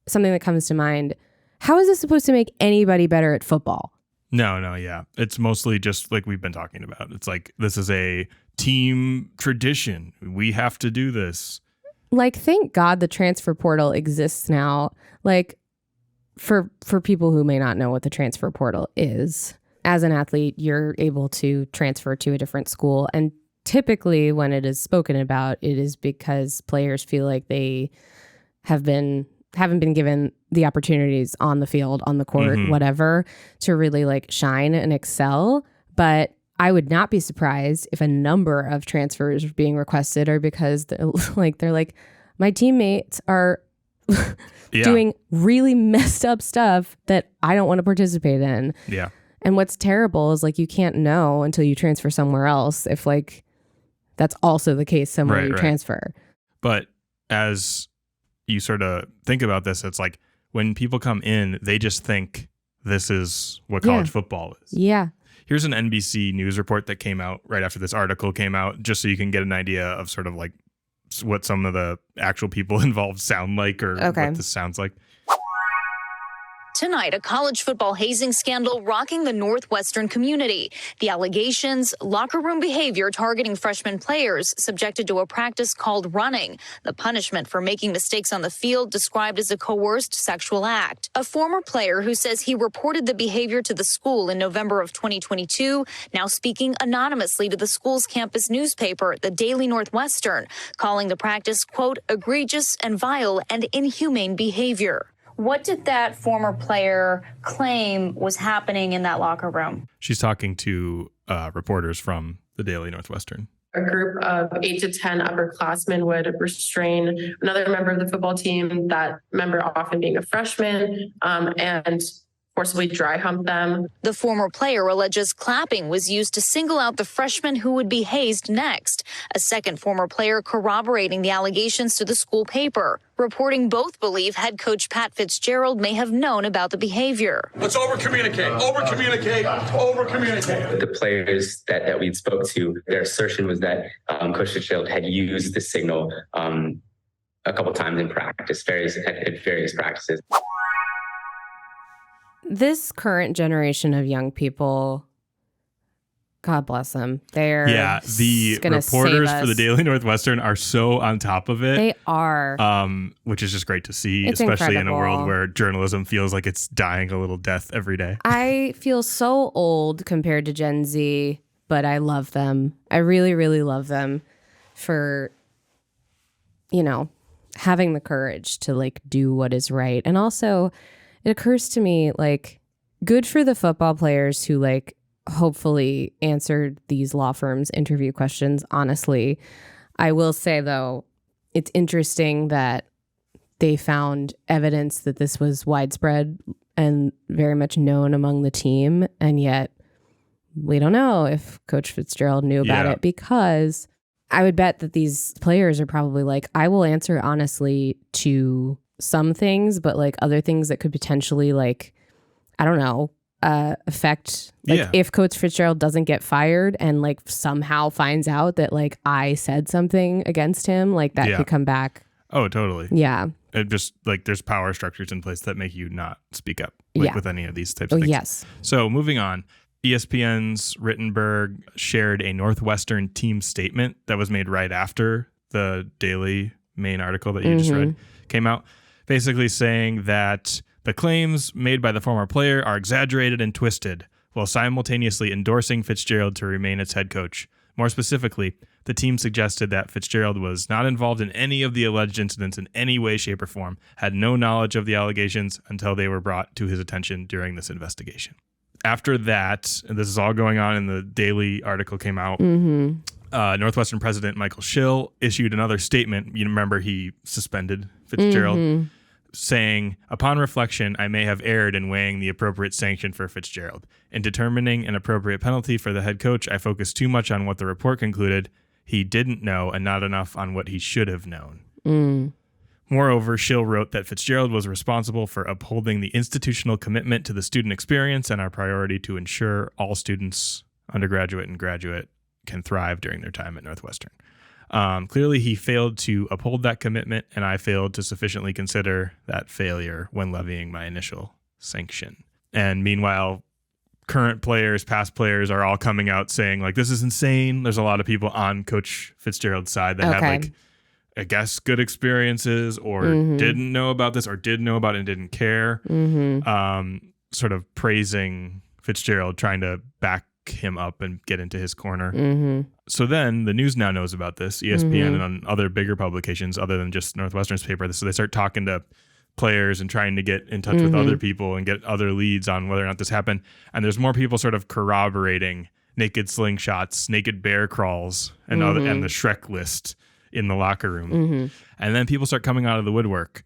something that comes to mind, how is this supposed to make anybody better at football? No, yeah. It's mostly just like we've been talking about. It's like, this is a team tradition. We have to do this. Like, thank God the transfer portal exists now. Like, for people who may not know what the transfer portal is, as an athlete, you're able to transfer to a different school. And typically when it is spoken about, it is because players feel like they haven't been given the opportunities on the field, on the court, whatever, to really like shine and excel. But I would not be surprised if a number of transfers being requested are because they're like, my teammates are doing really messed up stuff that I don't want to participate in. Yeah. And what's terrible is like, you can't know until you transfer somewhere else if like that's also the case somewhere you transfer. But as you sort of think about this, it's like when people come in, they just think this is what college football is. Yeah. Here's an NBC News report that came out right after this article came out, just so you can get an idea of sort of like what some of the actual people involved sound like or what this sounds like. Tonight, a college football hazing scandal rocking the Northwestern community. The allegations, locker room behavior targeting freshman players subjected to a practice called running. The punishment for making mistakes on the field described as a coerced sexual act. A former player who says he reported the behavior to the school in November of 2022, now speaking anonymously to the school's campus newspaper, the Daily Northwestern, calling the practice, quote, egregious and vile and inhumane behavior. What did that former player claim was happening in that locker room? She's talking to reporters from the Daily Northwestern. A group of 8 to 10 upperclassmen would restrain another member of the football team, that member often being a freshman, and forcibly dry hump them. The former player alleges clapping was used to single out the freshman who would be hazed next. A second former player corroborating the allegations to the school paper, reporting both believe head coach Pat Fitzgerald may have known about the behavior. Let's over-communicate. The players that we spoke to, their assertion was that Coach Fitzgerald had used the signal a couple times in practice, at various practices. This current generation of young people, God bless them. They're the reporters for the Daily Northwestern are so on top of it. They are. Which is just great to see, It's especially incredible. in a world where journalism feels like it's dying a little death every day. I feel so old compared to Gen Z, but I love them. I really, really love them for, having the courage to like do what is right. And also it occurs to me like good for the football players who like hopefully answered these law firms' interview questions honestly. I will say though, it's interesting that they found evidence that this was widespread and very much known among the team. And yet we don't know if Coach Fitzgerald knew about it, because I would bet that these players are probably like, I will answer honestly to some things, but like other things that could potentially, like, I don't know, affect, like, if Coach Fitzgerald doesn't get fired and like somehow finds out that like I said something against him, like that could come back. Oh, totally. Yeah. It just like there's power structures in place that make you not speak up with any of these types of things. Yes. So moving on, ESPN's Rittenberg shared a Northwestern team statement that was made right after the Daily main article that you just read came out, basically saying that the claims made by the former player are exaggerated and twisted, while simultaneously endorsing Fitzgerald to remain its head coach. More specifically, the team suggested that Fitzgerald was not involved in any of the alleged incidents in any way, shape, or form, had no knowledge of the allegations until they were brought to his attention during this investigation. After that, and this is all going on in the Daily article came out, Northwestern president Michael Schill issued another statement. You remember he suspended Fitzgerald, saying, upon reflection, I may have erred in weighing the appropriate sanction for Fitzgerald. In determining an appropriate penalty for the head coach, I focused too much on what the report concluded he didn't know and not enough on what he should have known. Moreover, Schill wrote that Fitzgerald was responsible for upholding the institutional commitment to the student experience and our priority to ensure all students, undergraduate and graduate, can thrive during their time at Northwestern. Clearly, he failed to uphold that commitment, and I failed to sufficiently consider that failure when levying my initial sanction. And meanwhile, current players, past players are all coming out saying, like, this is insane. There's a lot of people on Coach Fitzgerald's side that had, like, I guess, good experiences or didn't know about this or did know about it and didn't care. Sort of praising Fitzgerald, trying to back him up and get into his corner. So then the news now knows about this, ESPN and on other bigger publications other than just Northwestern's paper. So they start talking to players and trying to get in touch with other people and get other leads on whether or not this happened. And there's more people sort of corroborating naked slingshots, naked bear crawls, and and the Shrek list in the locker room. And then people start coming out of the woodwork,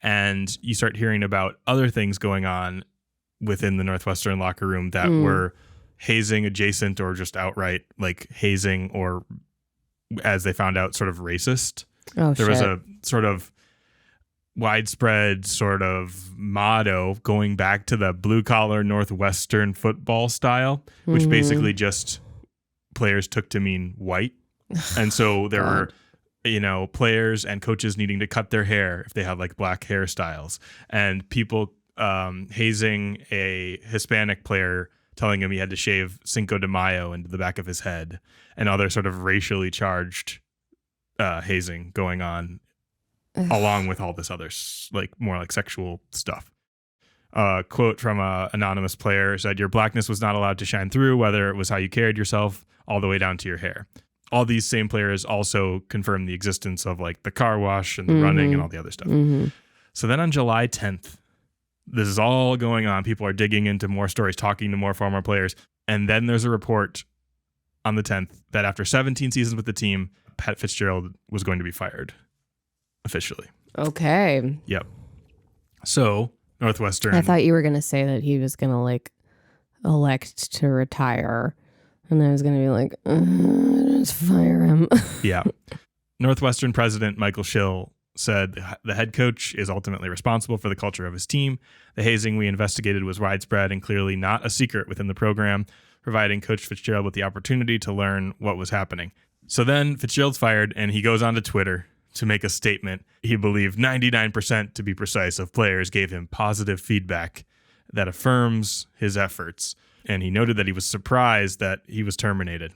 and you start hearing about other things going on within the Northwestern locker room that were hazing adjacent or just outright like hazing, or as they found out, sort of racist. There was a sort of widespread sort of motto going back to the blue collar Northwestern football style, which basically just players took to mean white. And so there were, you know, players and coaches needing to cut their hair if they had like black hairstyles, and people hazing a Hispanic player, telling him he had to shave Cinco de Mayo into the back of his head, and other sort of racially charged hazing going on, along with all this other like more like sexual stuff. Quote from an anonymous player said, "Your blackness was not allowed to shine through, whether it was how you carried yourself, all the way down to your hair." All these same players also confirmed the existence of like the car wash and the running and all the other stuff. So then on July 10th, this is all going on. People are digging into more stories, talking to more former players. And then there's a report on the 10th that after 17 seasons with the team, Pat Fitzgerald was going to be fired officially. Okay. Yep. So Northwestern. I thought you were going to say that he was going to like elect to retire. And I was going to be like, just fire him. Yeah. Northwestern president Michael Schill said the head coach is ultimately responsible for the culture of his team. The hazing we investigated was widespread and clearly not a secret within the program, providing Coach Fitzgerald with the opportunity to learn what was happening. So then Fitzgerald's fired, and he goes on to Twitter to make a statement. He believed 99%, to be precise, of players gave him positive feedback that affirms his efforts. And he noted that he was surprised that he was terminated.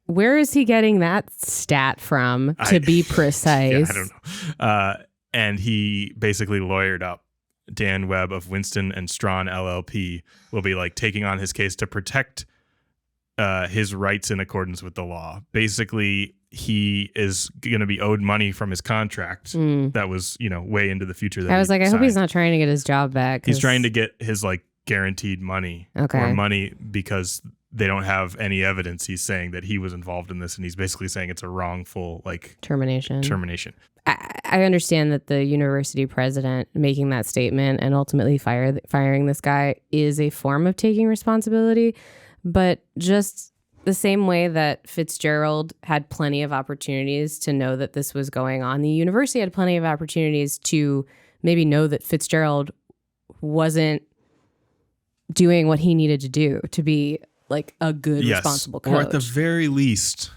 Where is he getting that stat from, to be precise? Yeah, I don't know. And he basically lawyered up. Dan Webb of Winston and Strawn LLP will be like taking on his case to protect his rights in accordance with the law. Basically, he is going to be owed money from his contract that was, you know, way into the future. That I was like, I hope he's signed. not trying to get his job back. He's trying to get his like guaranteed money or money because they don't have any evidence. He's saying that he was involved in this, and he's basically saying it's a wrongful termination. I understand that the university president making that statement and ultimately firing this guy is a form of taking responsibility, but just the same way that Fitzgerald had plenty of opportunities to know that this was going on, the university had plenty of opportunities to maybe know that Fitzgerald wasn't doing what he needed to do to be like a good, responsible coach. Or at the very least,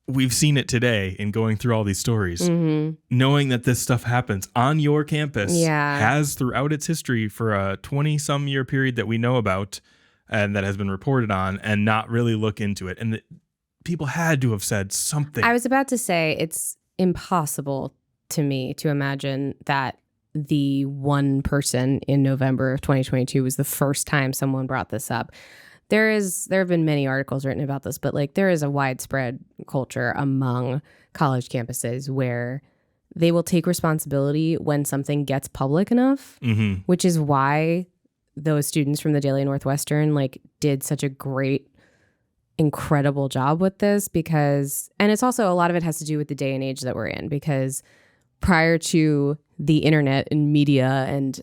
we've seen it today in going through all these stories, knowing that this stuff happens on your campus, has throughout its history for a 20-some year period that we know about and that has been reported on, and not really look into it. And people had to have said something. I was about to say, it's impossible to me to imagine that the one person in November of 2022 was the first time someone brought this up. There have been many articles written about this, but like there is a widespread culture among college campuses where they will take responsibility when something gets public enough, which is why those students from the Daily Northwestern like did such a great, incredible job with this, because, and it's also a lot of it has to do with the day and age that we're in, because prior to the internet and media and,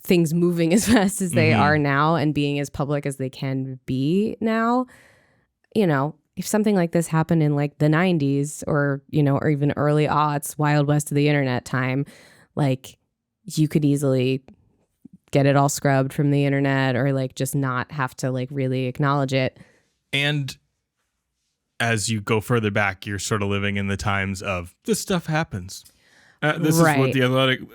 things moving as fast as they are now and being as public as they can be now, if something like this happened in like the 90s or even early aughts, Wild West of the internet time, like you could easily get it all scrubbed from the internet or like just not have to like really acknowledge it. And as you go further back, you're sort of living in the times of this stuff happens. This is what the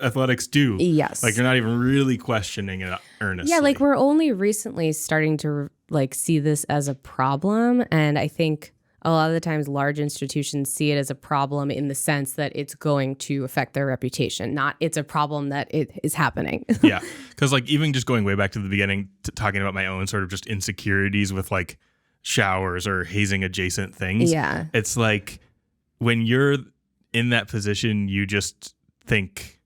athletics do. Yes. Like you're not even really questioning it earnestly. Yeah, like we're only recently starting to like see this as a problem. And I think a lot of the times large institutions see it as a problem in the sense that it's going to affect their reputation, not it's a problem that it is happening. Yeah. Because like even just going way back to the beginning, talking about my own sort of just insecurities with like showers or hazing adjacent things. Yeah. It's like when you're in that position, you just think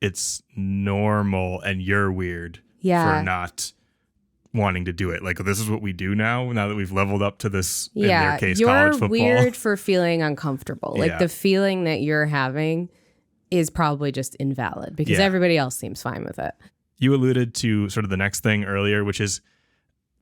it's normal and you're weird for not wanting to do it. Like this is what we do now that we've leveled up to this, in their case, college football. You're weird for feeling uncomfortable. Like the feeling that you're having is probably just invalid because everybody else seems fine with it. You alluded to sort of the next thing earlier, which is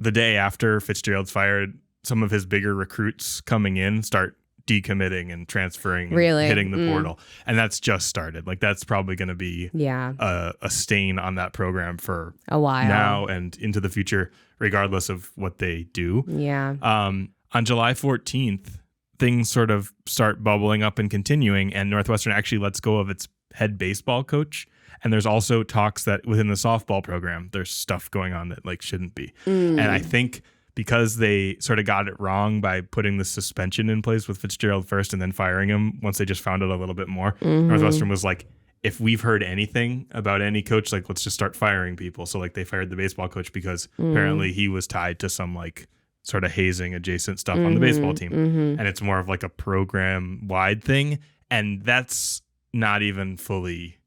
the day after Fitzgerald's fired, some of his bigger recruits coming in start decommitting and transferring, hitting the portal. And that's just started. Like that's probably going to be a stain on that program for a while now and into the future, regardless of what they do. Yeah. On July 14th, things sort of start bubbling up and continuing, and Northwestern actually lets go of its head baseball coach. And there's also talks that within the softball program, there's stuff going on that like shouldn't be. And I think because they sort of got it wrong by putting the suspension in place with Fitzgerald first and then firing him once they just found out a little bit more, Northwestern was like, if we've heard anything about any coach, like let's just start firing people. So like they fired the baseball coach because apparently he was tied to some like sort of hazing adjacent stuff on the baseball team. And it's more of like a program wide thing. And that's not even fully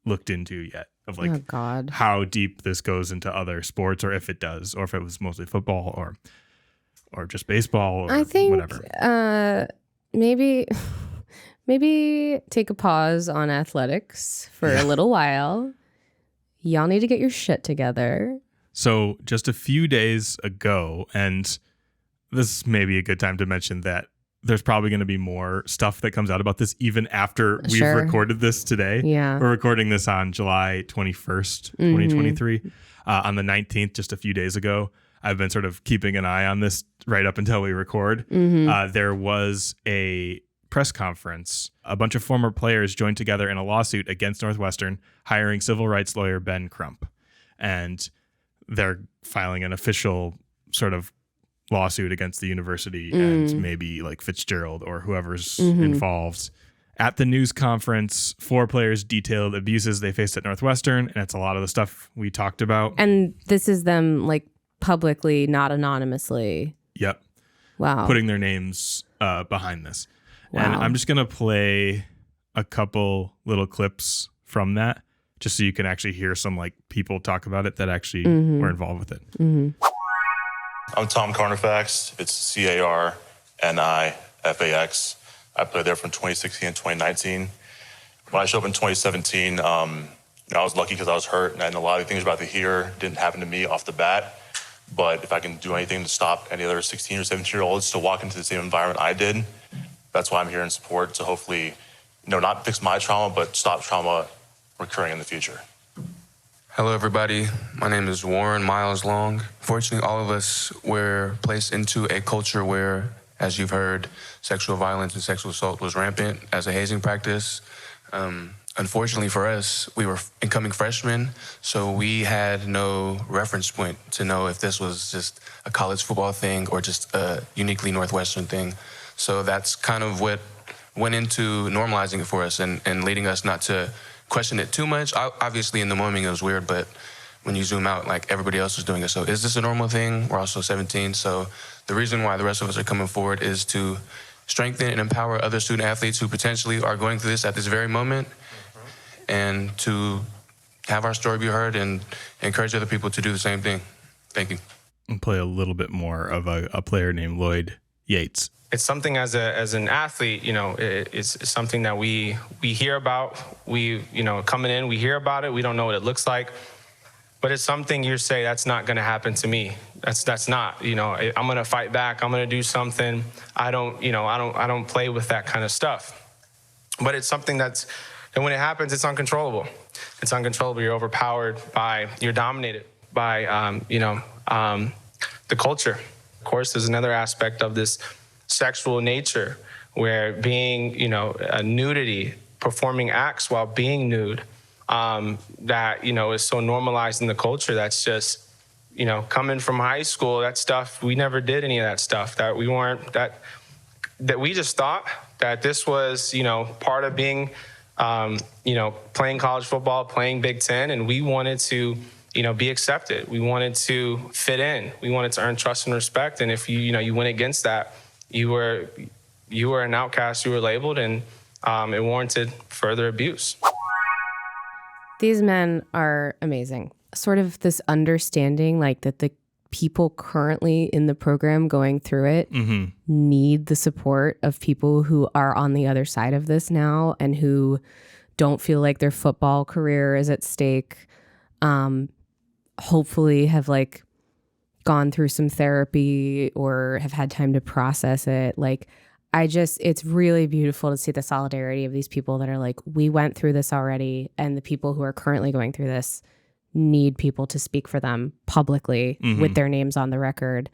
looked into yet. Of like how deep this goes into other sports, or if it does, or if it was mostly football or just baseball, or I think, whatever. Maybe take a pause on athletics for a little while. Y'all need to get your shit together. So just a few days ago, and this may be a good time to mention that there's probably going to be more stuff that comes out about this even after we've recorded this today. Yeah. We're recording this on July 21st, 2023. On the 19th, just a few days ago, I've been sort of keeping an eye on this right up until we record. There was a press conference. A bunch of former players joined together in a lawsuit against Northwestern, hiring civil rights lawyer Ben Crump. And they're filing an official sort of lawsuit against the university and maybe like Fitzgerald or whoever's involved. At the news conference, 4 players detailed abuses they faced at Northwestern, and it's a lot of the stuff we talked about. And this is them like publicly, not anonymously. Yep. Wow. Putting their names behind this. Wow. And I'm just going to play a couple little clips from that just so you can actually hear some like people talk about it that actually were involved with it. I'm Tom Carnifax. It's Carnifax. I played there from 2016 and 2019. When I showed up in 2017, I was lucky because I was hurt, and a lot of things about the here didn't happen to me off the bat. But if I can do anything to stop any other 16 or 17-year-olds to walk into the same environment I did, that's why I'm here in support, to hopefully, not fix my trauma, but stop trauma recurring in the future. Hello, everybody. My name is Warren Miles Long. Fortunately, all of us were placed into a culture where, as you've heard, sexual violence and sexual assault was rampant as a hazing practice. Unfortunately for us, we were incoming freshmen, so we had no reference point to know if this was just a college football thing or just a uniquely Northwestern thing. So that's kind of what went into normalizing it for us and leading us not to question it too much. Obviously, in the moment, it was weird, but when you zoom out, like everybody else was doing it. So is this a normal thing? We're also 17. So the reason why the rest of us are coming forward is to strengthen and empower other student athletes who potentially are going through this at this very moment, and to have our story be heard and encourage other people to do the same thing. Thank you. And play a little bit more of a player named Lloyd Yates. It's something as an athlete, it's something that we hear about. We, coming in, we hear about it. We don't know what it looks like, but it's something you say, that's not going to happen to me. That's not, I'm going to fight back. I'm going to do something. I don't play with that kind of stuff. But it's something and when it happens, it's uncontrollable. It's uncontrollable. You're overpowered you're dominated by, the culture. Of course, there's another aspect of this sexual nature where being, a nudity, performing acts while being nude, that, is so normalized in the culture. That's just, coming from high school, that stuff, we never did any of that stuff, that we weren't, that we just thought that this was, part of being, playing college football, playing Big Ten, and we wanted to, be accepted. We wanted to fit in. We wanted to earn trust and respect. And if you went against that, you were an outcast, you were labeled, and it warranted further abuse. These men are amazing. Sort of this understanding, like that the people currently in the program going through it need the support of people who are on the other side of this now and who don't feel like their football career is at stake. Hopefully have gone through some therapy or have had time to process it. It's really beautiful to see the solidarity of these people that are like, we went through this already, and the people who are currently going through this need people to speak for them publicly with their names on the record.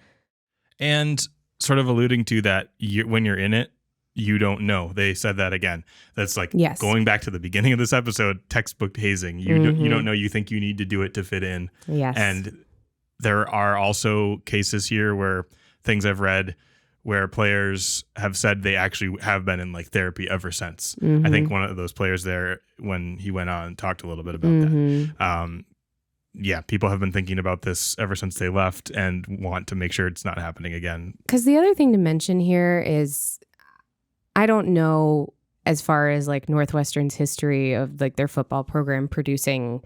And sort of alluding to that, when you're in it, you don't know. They said that again. That's going back to the beginning of this episode, textbook hazing. You don't know. You think you need to do it to fit in. Yes. And there are also cases here where things I've read where players have said they actually have been in therapy ever since. I think one of those players there, when he went on, talked a little bit about that. People have been thinking about this ever since they left and want to make sure it's not happening again. Because the other thing to mention here is, I don't know as far as Northwestern's history of their football program producing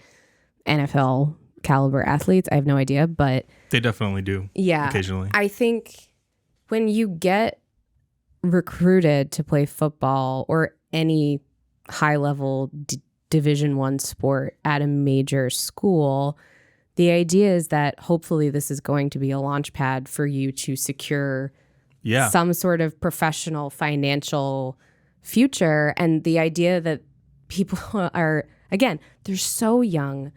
NFL caliber athletes. I have no idea, but they definitely do. Yeah. Occasionally. I think when you get recruited to play football or any high level Division I sport at a major school, the idea is that hopefully this is going to be a launch pad for you to secure some sort of professional financial future. And the idea that people are, again, they're so young,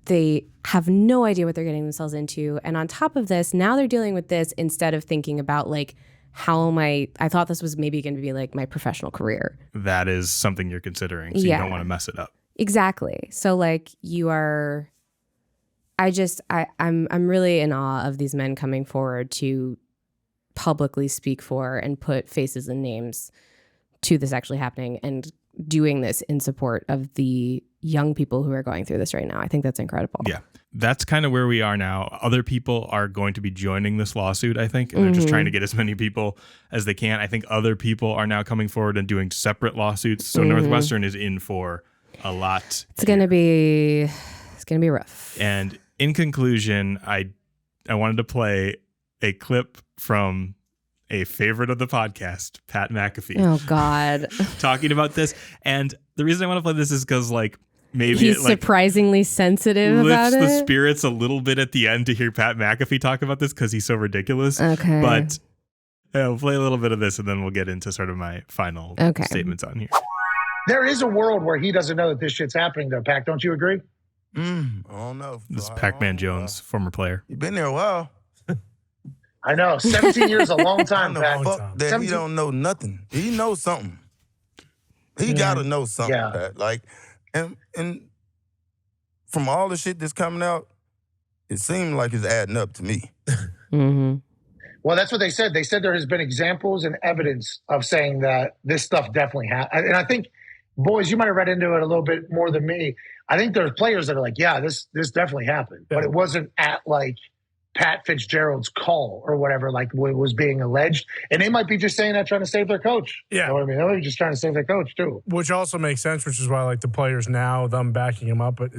they have no idea what they're getting themselves into. And on top of this, now they're dealing with this instead of thinking about how am I thought this was maybe going to be my professional career. That is something you're considering. So you don't want to mess it up. Exactly. So you are, I'm really in awe of these men coming forward to publicly speak for and put faces and names to this actually happening and doing this in support of the young people who are going through this right now. I think that's incredible. Yeah. That's kind of where we are now. Other people are going to be joining this lawsuit, I think, and they're just trying to get as many people as they can. I think other people are now coming forward and doing separate lawsuits. So Northwestern is in for a lot. It's gonna be rough. And in conclusion, I wanted to play a clip from a favorite of the podcast, Pat McAfee. Oh God. Talking about this. And the reason I want to play this is because maybe he's it surprisingly sensitive about lifts the it. spirits a little bit at the end to hear Pat McAfee talk about this because he's so ridiculous. Okay. But we'll play a little bit of this and then we'll get into sort of my final statements on here. There is a world where he doesn't know that this shit's happening, though, Pac. Don't you agree? I don't know. This is Pac-Man Jones, former player. You've been there a while. I know. 17 years, a long time, Pat. Fuck that. He don't know nothing. He knows something. He got to know something, Pat. And from all the shit that's coming out, it seemed like it's adding up to me. Mm-hmm. Well, that's what they said. They said there has been examples and evidence of saying that this stuff definitely happened. And I think, boys, you might have read into it a little bit more than me. I think there's players that are like, yeah, this definitely happened. But it wasn't at Pat Fitzgerald's call or whatever, what was being alleged. And they might be just saying that trying to save their coach. Yeah. You know what I mean? They might be just trying to save their coach, too. Which also makes sense, which is why, the players now, them backing him up, but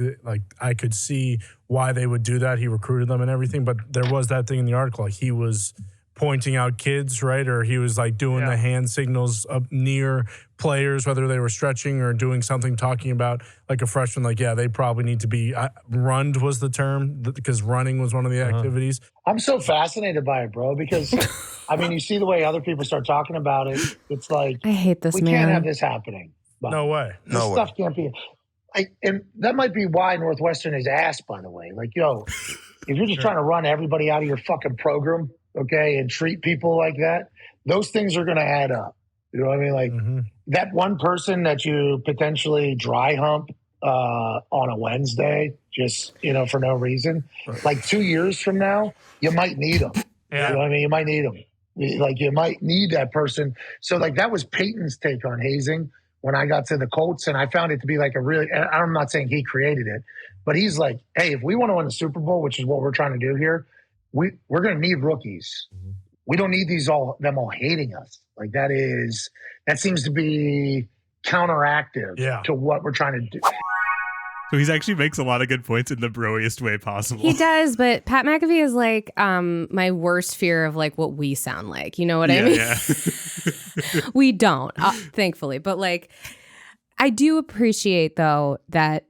I could see why they would do that. He recruited them and everything, but there was that thing in the article. He was pointing out kids, right? Or he was doing the hand signals up near players, whether they were stretching or doing something, talking about a freshman, they probably need to be, runned was the term, because running was one of the activities. I'm so fascinated by it, bro, because, you see the way other people start talking about it. It's I hate this, we man. can't have this happening. But no way. This stuff can't be. And that might be why Northwestern is asked, by the way. If you're just trying to run everybody out of your fucking program, okay, and treat people like that, those things are going to add up. You know what I mean? That one person that you potentially dry hump on a Wednesday, just, for no reason, 2 years from now, you might need them. Yeah. You know what I mean? You might need them. You might need that person. So, that was Peyton's take on hazing when I got to the Colts, and I found it to be I'm not saying he created it, but he's like, hey, if we want to win the Super Bowl, which is what we're trying to do here, we're going to need rookies. We don't need them all hating us. That seems to be counteractive to what we're trying to do. So he actually makes a lot of good points in the broiest way possible. He does, but Pat McAfee is my worst fear of what we sound like. You know what I mean? Yeah. We don't, thankfully. But I do appreciate, though, that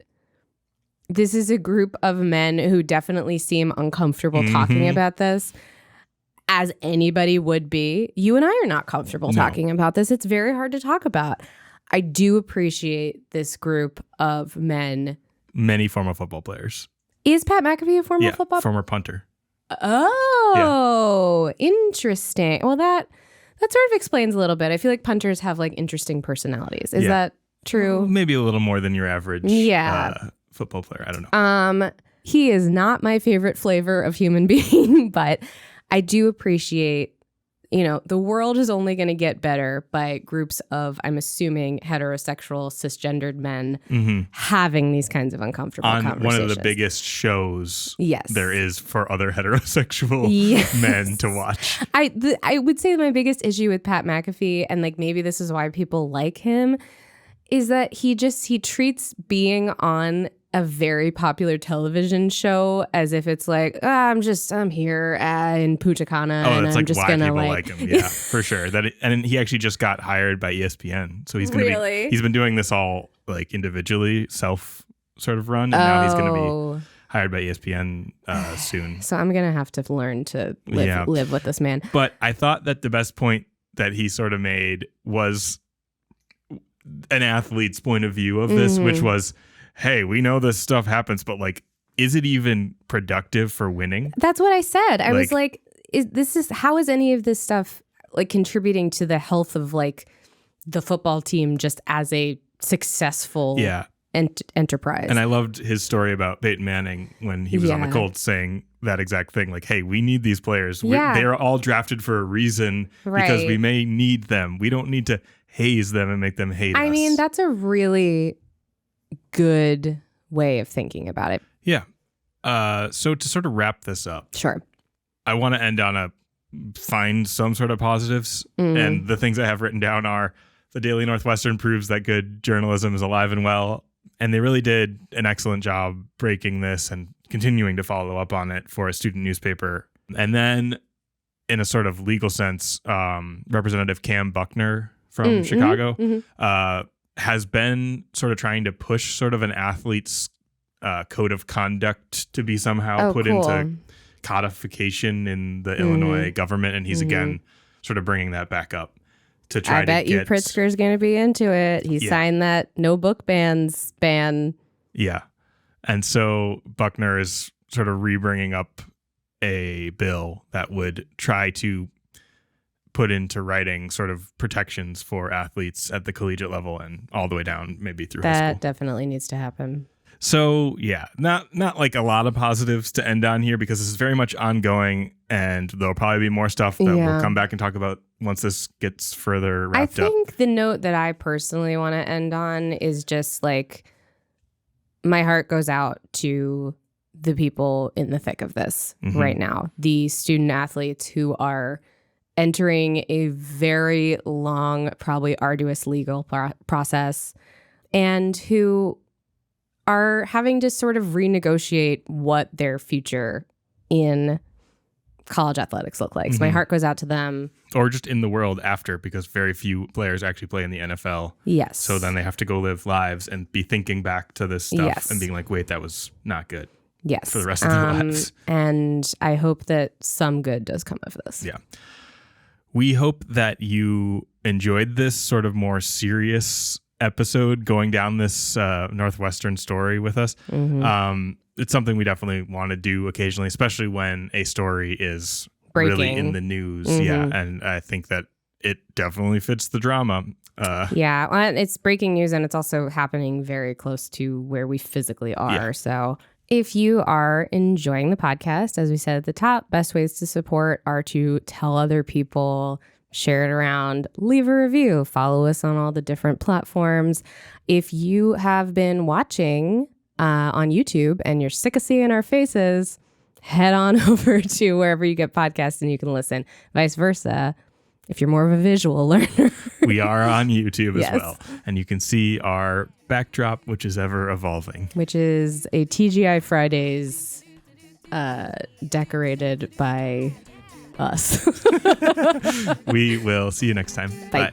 this is a group of men who definitely seem uncomfortable talking about this, as anybody would be. You and I are not comfortable talking about this. It's very hard to talk about. I do appreciate this group of men. Many former football players. Is Pat McAfee a former football? Former punter. Oh, interesting. Well, that sort of explains a little bit. I feel like punters have interesting personalities. Is that true? Maybe a little more than your average football player. I don't know. He is not my favorite flavor of human being, but I do appreciate, the world is only going to get better by groups of, I'm assuming, heterosexual, cisgendered men having these kinds of uncomfortable conversations. One of the biggest shows yes. there is for other heterosexual men to watch. I would say my biggest issue with Pat McAfee, and maybe this is why people like him, is that he treats being on a very popular television show as if it's I'm here in Punta Cana and I'm just gonna like him. Yeah, for sure. And he actually just got hired by ESPN, so he's gonna he's been doing this all individually, self sort of run, and now he's gonna be hired by ESPN soon. So I'm gonna have to learn to live with this man. But I thought that the best point that he sort of made was an athlete's point of view of this, which was, hey, we know this stuff happens, but is it even productive for winning? That's what I said. I was how is any of this stuff contributing to the health of the football team just as a successful enterprise? And I loved his story about Peyton Manning when he was on the Colts saying that exact thing. Hey, we need these players. They're all drafted for a reason because we may need them. We don't need to haze them and make them hate us. I mean, that's a really good way of thinking about it. Yeah. So to sort of wrap this up, sure, I want to end on find some sort of positives. And the things I have written down are the Daily Northwestern proves that good journalism is alive and well And they really did an excellent job breaking this and continuing to follow up on it for a student newspaper. And then, in a sort of legal sense, Representative Cam Buckner from Chicago has been sort of trying to push sort of an athlete's code of conduct to be somehow put into codification in the Illinois government. And he's again sort of bringing that back up to try I bet to get... you Pritzker's going to be into it. He signed that no book bans ban. Yeah. And so Buckner is sort of rebringing up a bill that would try to put into writing sort of protections for athletes at the collegiate level and all the way down, maybe through high school. That definitely needs to happen. So yeah, not like a lot of positives to end on here because this is very much ongoing, and there'll probably be more stuff that we'll come back and talk about once this gets further wrapped up. I think the note that I personally want to end on is just like, my heart goes out to the people in the thick of this right now, the student athletes who are entering a very long, probably arduous legal process, and who are having to sort of renegotiate what their future in college athletics look like. So my heart goes out to them. Or just in the world after, because very few players actually play in the NFL. Yes. So then they have to go live lives and be thinking back to this stuff and being like, wait, that was not good. Yes. For the rest of their lives. And I hope that some good does come of this. Yeah. We hope that you enjoyed this sort of more serious episode going down this Northwestern story with us. It's something we definitely want to do occasionally, especially when a story is really in the news. Yeah. And I think that it definitely fits the drama. Yeah. Well, it's breaking news, and it's also happening very close to where we physically are. Yeah. So if you are enjoying the podcast, as we said at the top, best ways to support are to tell other people, share it around, leave a review, follow us on all the different platforms. If you have been watching on YouTube and you're sick of seeing our faces, head on over to wherever you get podcasts and you can listen. Vice versa, if you're more of a visual learner. We are on YouTube as well. And you can see our backdrop, which is ever evolving. Which is a TGI Fridays decorated by us. We will see you next time. Bye.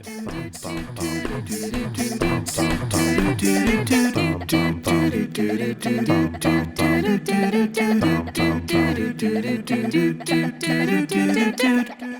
Bye.